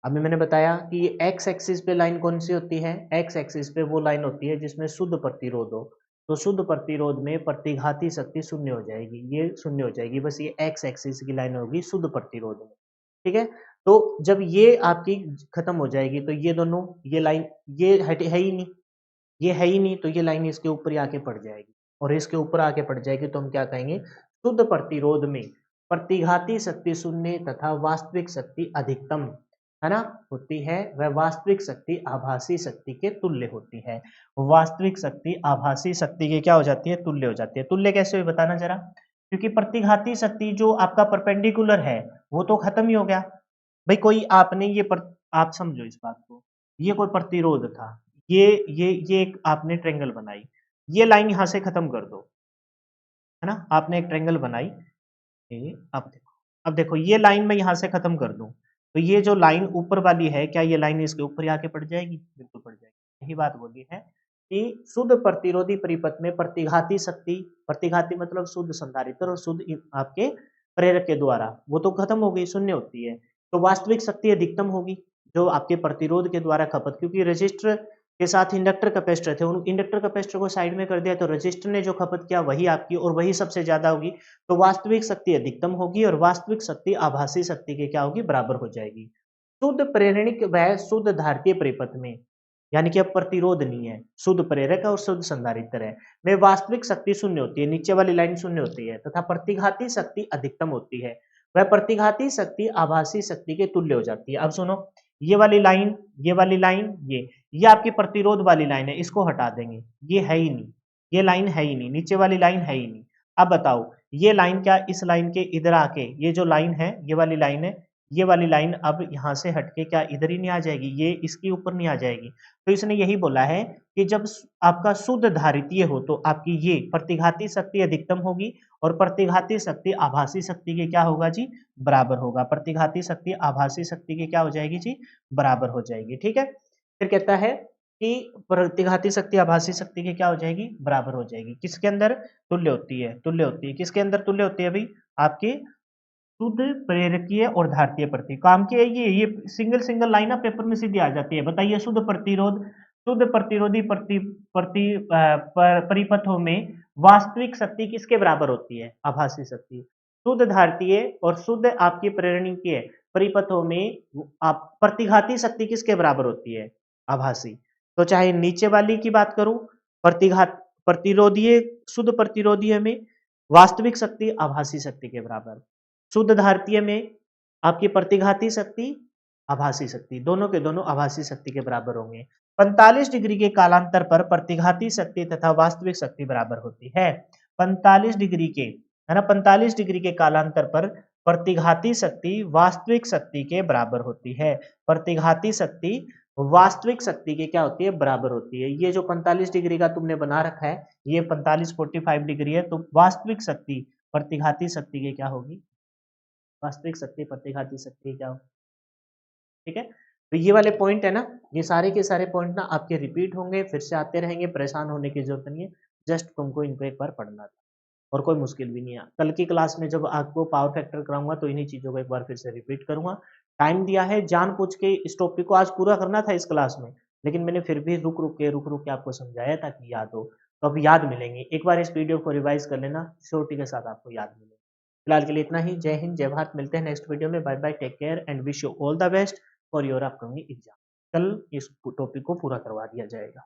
अभी मैंने बताया कि एक्स एक्सिस पे लाइन कौन सी होती है, एक्स एक्सिस पे वो लाइन होती है जिसमें शुद्ध प्रतिरोध हो। तो शुद्ध प्रतिरोध में प्रतिघाती शक्ति शून्य हो जाएगी, ये शून्य हो जाएगी, बस ये एक्स एक्सिस की लाइन होगी शुद्ध प्रतिरोध में। ठीक है, तो जब ये आपकी खत्म हो जाएगी तो ये दोनों, ये लाइन, ये है ही नहीं, ये है ही नहीं, तो ये लाइन इसके ऊपर ही आके पड़ जाएगी, और इसके ऊपर आके पड़ जाएगी तो हम क्या कहेंगे, शुद्ध प्रतिरोध में प्रतिघाती शक्ति शून्य तथा वास्तविक शक्ति अधिकतम, है ना, होती है, वह वास्तविक शक्ति आभासी शक्ति के तुल्य होती है। वास्तविक शक्ति आभासी शक्ति के क्या हो जाती है, तुल्य हो जाती है। तुल्य कैसे हुई बताना जरा, क्योंकि प्रतिघाती शक्ति जो आपका परपेंडिकुलर है वो तो खत्म ही हो गया। भाई कोई आपने आप समझो इस बात को, ये कोई प्रतिरोध था, ये एक आपने ट्रेंगल बनाई, ये लाइन यहां से खत्म कर दो, है ना, आपने एक ट्रेंगल बनाई, अब देखो ये लाइन मैं यहां से खत्म कर दूं, तो ये जो लाइन ऊपर वाली है, क्या ये लाइन इसके ऊपर आके पड़ जाएगी, बिल्कुल पड़ जाएगी। यही बात बोली है कि शुद्ध प्रतिरोधी परिपथ में प्रतिघाती शक्ति, प्रतिघाती मतलब शुद्ध संधारित्र और शुद्ध आपके प्रेरक के द्वारा, वो तो खत्म हो गई, शून्य होती है। तो वास्तविक शक्ति अधिकतम होगी जो आपके प्रतिरोध के द्वारा खपत, क्योंकि रजिस्टर के साथ इंडक्टर कैपेसिटर थे, उन इंडक्टर कैपेसिटर को साइड में कर दिया तो रजिस्टर ने जो खपत किया वही आपकी, और वही सबसे ज्यादा होगी, तो वास्तविक शक्ति अधिकतम होगी और वास्तविक शक्ति आभासी शक्ति के क्या होगी, बराबर हो जाएगी। शुद्ध प्रेरणिक व शुद्ध धारितीय परिपथ में, यानी कि अब प्रतिरोध नहीं है, शुद्ध प्रेरक और शुद्ध संधारित्र है, में वास्तविक शक्ति शून्य होती है, नीचे वाली लाइन शून्य होती है, तथा प्रतिघाती शक्ति अधिकतम होती है। वह प्रतिघाती शक्ति आभासी शक्ति के तुल्य हो जाती है। अब सुनो, ये वाली लाइन, ये वाली लाइन, ये आपकी प्रतिरोध वाली लाइन है, इसको हटा देंगे, ये है ही नहीं, ये लाइन है ही नहीं, नीचे वाली लाइन है ही नहीं। अब बताओ, ये लाइन क्या इस लाइन के इधर आके, ये जो लाइन है, ये वाली लाइन है, ये वाली लाइन अब यहाँ से हटके क्या इधर ही नहीं आ जाएगी, ये इसके ऊपर नहीं आ जाएगी। तो इसने यही बोला है कि जब आपका शुद्ध धारितीय हो तो आपकी ये प्रतिघाती शक्ति अधिकतम होगी और प्रतिघाती शक्ति आभासी शक्ति के क्या होगा जी, बराबर होगा। प्रतिघाती शक्ति आभासी शक्ति के क्या हो जाएगी जी, बराबर हो जाएगी। ठीक है, फिर कहता है कि प्रतिघाती शक्ति आभासी शक्ति के क्या हो जाएगी, बराबर हो जाएगी। किसके अंदर तुल्य होती है, तुल्य होती है, किसके अंदर तुल्य होती है भाई, आपके शुद्ध प्रेरकीय और धारितीय प्रति। काम की है ये सिंगल सिंगल लाइन ना पेपर में सीधी आ जाती है। बताइए, शुद्ध प्रतिरोध, शुद्ध प्रतिरोधी परिपथों में वास्तविक शक्ति किसके बराबर होती है, आभासी शक्ति। शुद्ध धारितीय और शुद्ध आपकी प्रेरणीय परिपथों में आप प्रतिघाती शक्ति किसके बराबर होती है, आभासी। तो चाहे नीचे वाली की बात करूं, प्रतिघात प्रतिरोधीय, शुद्ध प्रतिरोधीय में वास्तविक शक्ति आभासी शक्ति के बराबर, शुद्ध धारितीय में आपकी प्रतिघाती शक्ति आभासी शक्ति, दोनों के दोनों आभासी शक्ति के बराबर होंगे। 45 डिग्री के कालांतर पर प्रतिघाती शक्ति तथा वास्तविक शक्ति बराबर होती है। 45 डिग्री के, है ना, 45 डिग्री के कालांतर पर प्रतिघाती शक्ति वास्तविक शक्ति के बराबर होती है। प्रतिघाती शक्ति वास्तविक शक्ति के क्या होती है, बराबर होती है। ये जो 45 डिग्री का तुमने बना रखा है, ये 45 डिग्री है, तो वास्तविक शक्ति प्रतिघाती शक्ति के क्या होगी, वास्तविक शक्ति प्रतिघाती शक्ति क्या हो। ठीक है, तो ये वाले पॉइंट है ना, ये सारे के सारे पॉइंट ना आपके रिपीट होंगे, फिर से आते रहेंगे, परेशान होने की जरूरत नहीं है, जस्ट तुमको इनको एक बार पढ़ना था और कोई मुश्किल भी नहीं है। कल की क्लास में जब आपको पावर फैक्टर कराऊंगा तो इन्हीं चीजों को एक बार फिर से रिपीट करूंगा। टाइम दिया है, जान पूछ के इस टॉपिक को आज पूरा करना था इस क्लास में, लेकिन मैंने फिर भी रुक रुक के आपको समझाया ताकि याद हो। तो अब याद मिलेंगे, एक बार इस वीडियो को रिवाइज कर लेना, श्योरिटी के साथ आपको याद मिलेगा। फिलहाल के लिए इतना ही। जय हिंद, जय भारत, मिलते हैं नेक्स्ट वीडियो में। Bye bye, take care and wish you all the best for your upcoming exam. कल इस टॉपिक को पूरा करवा दिया जाएगा।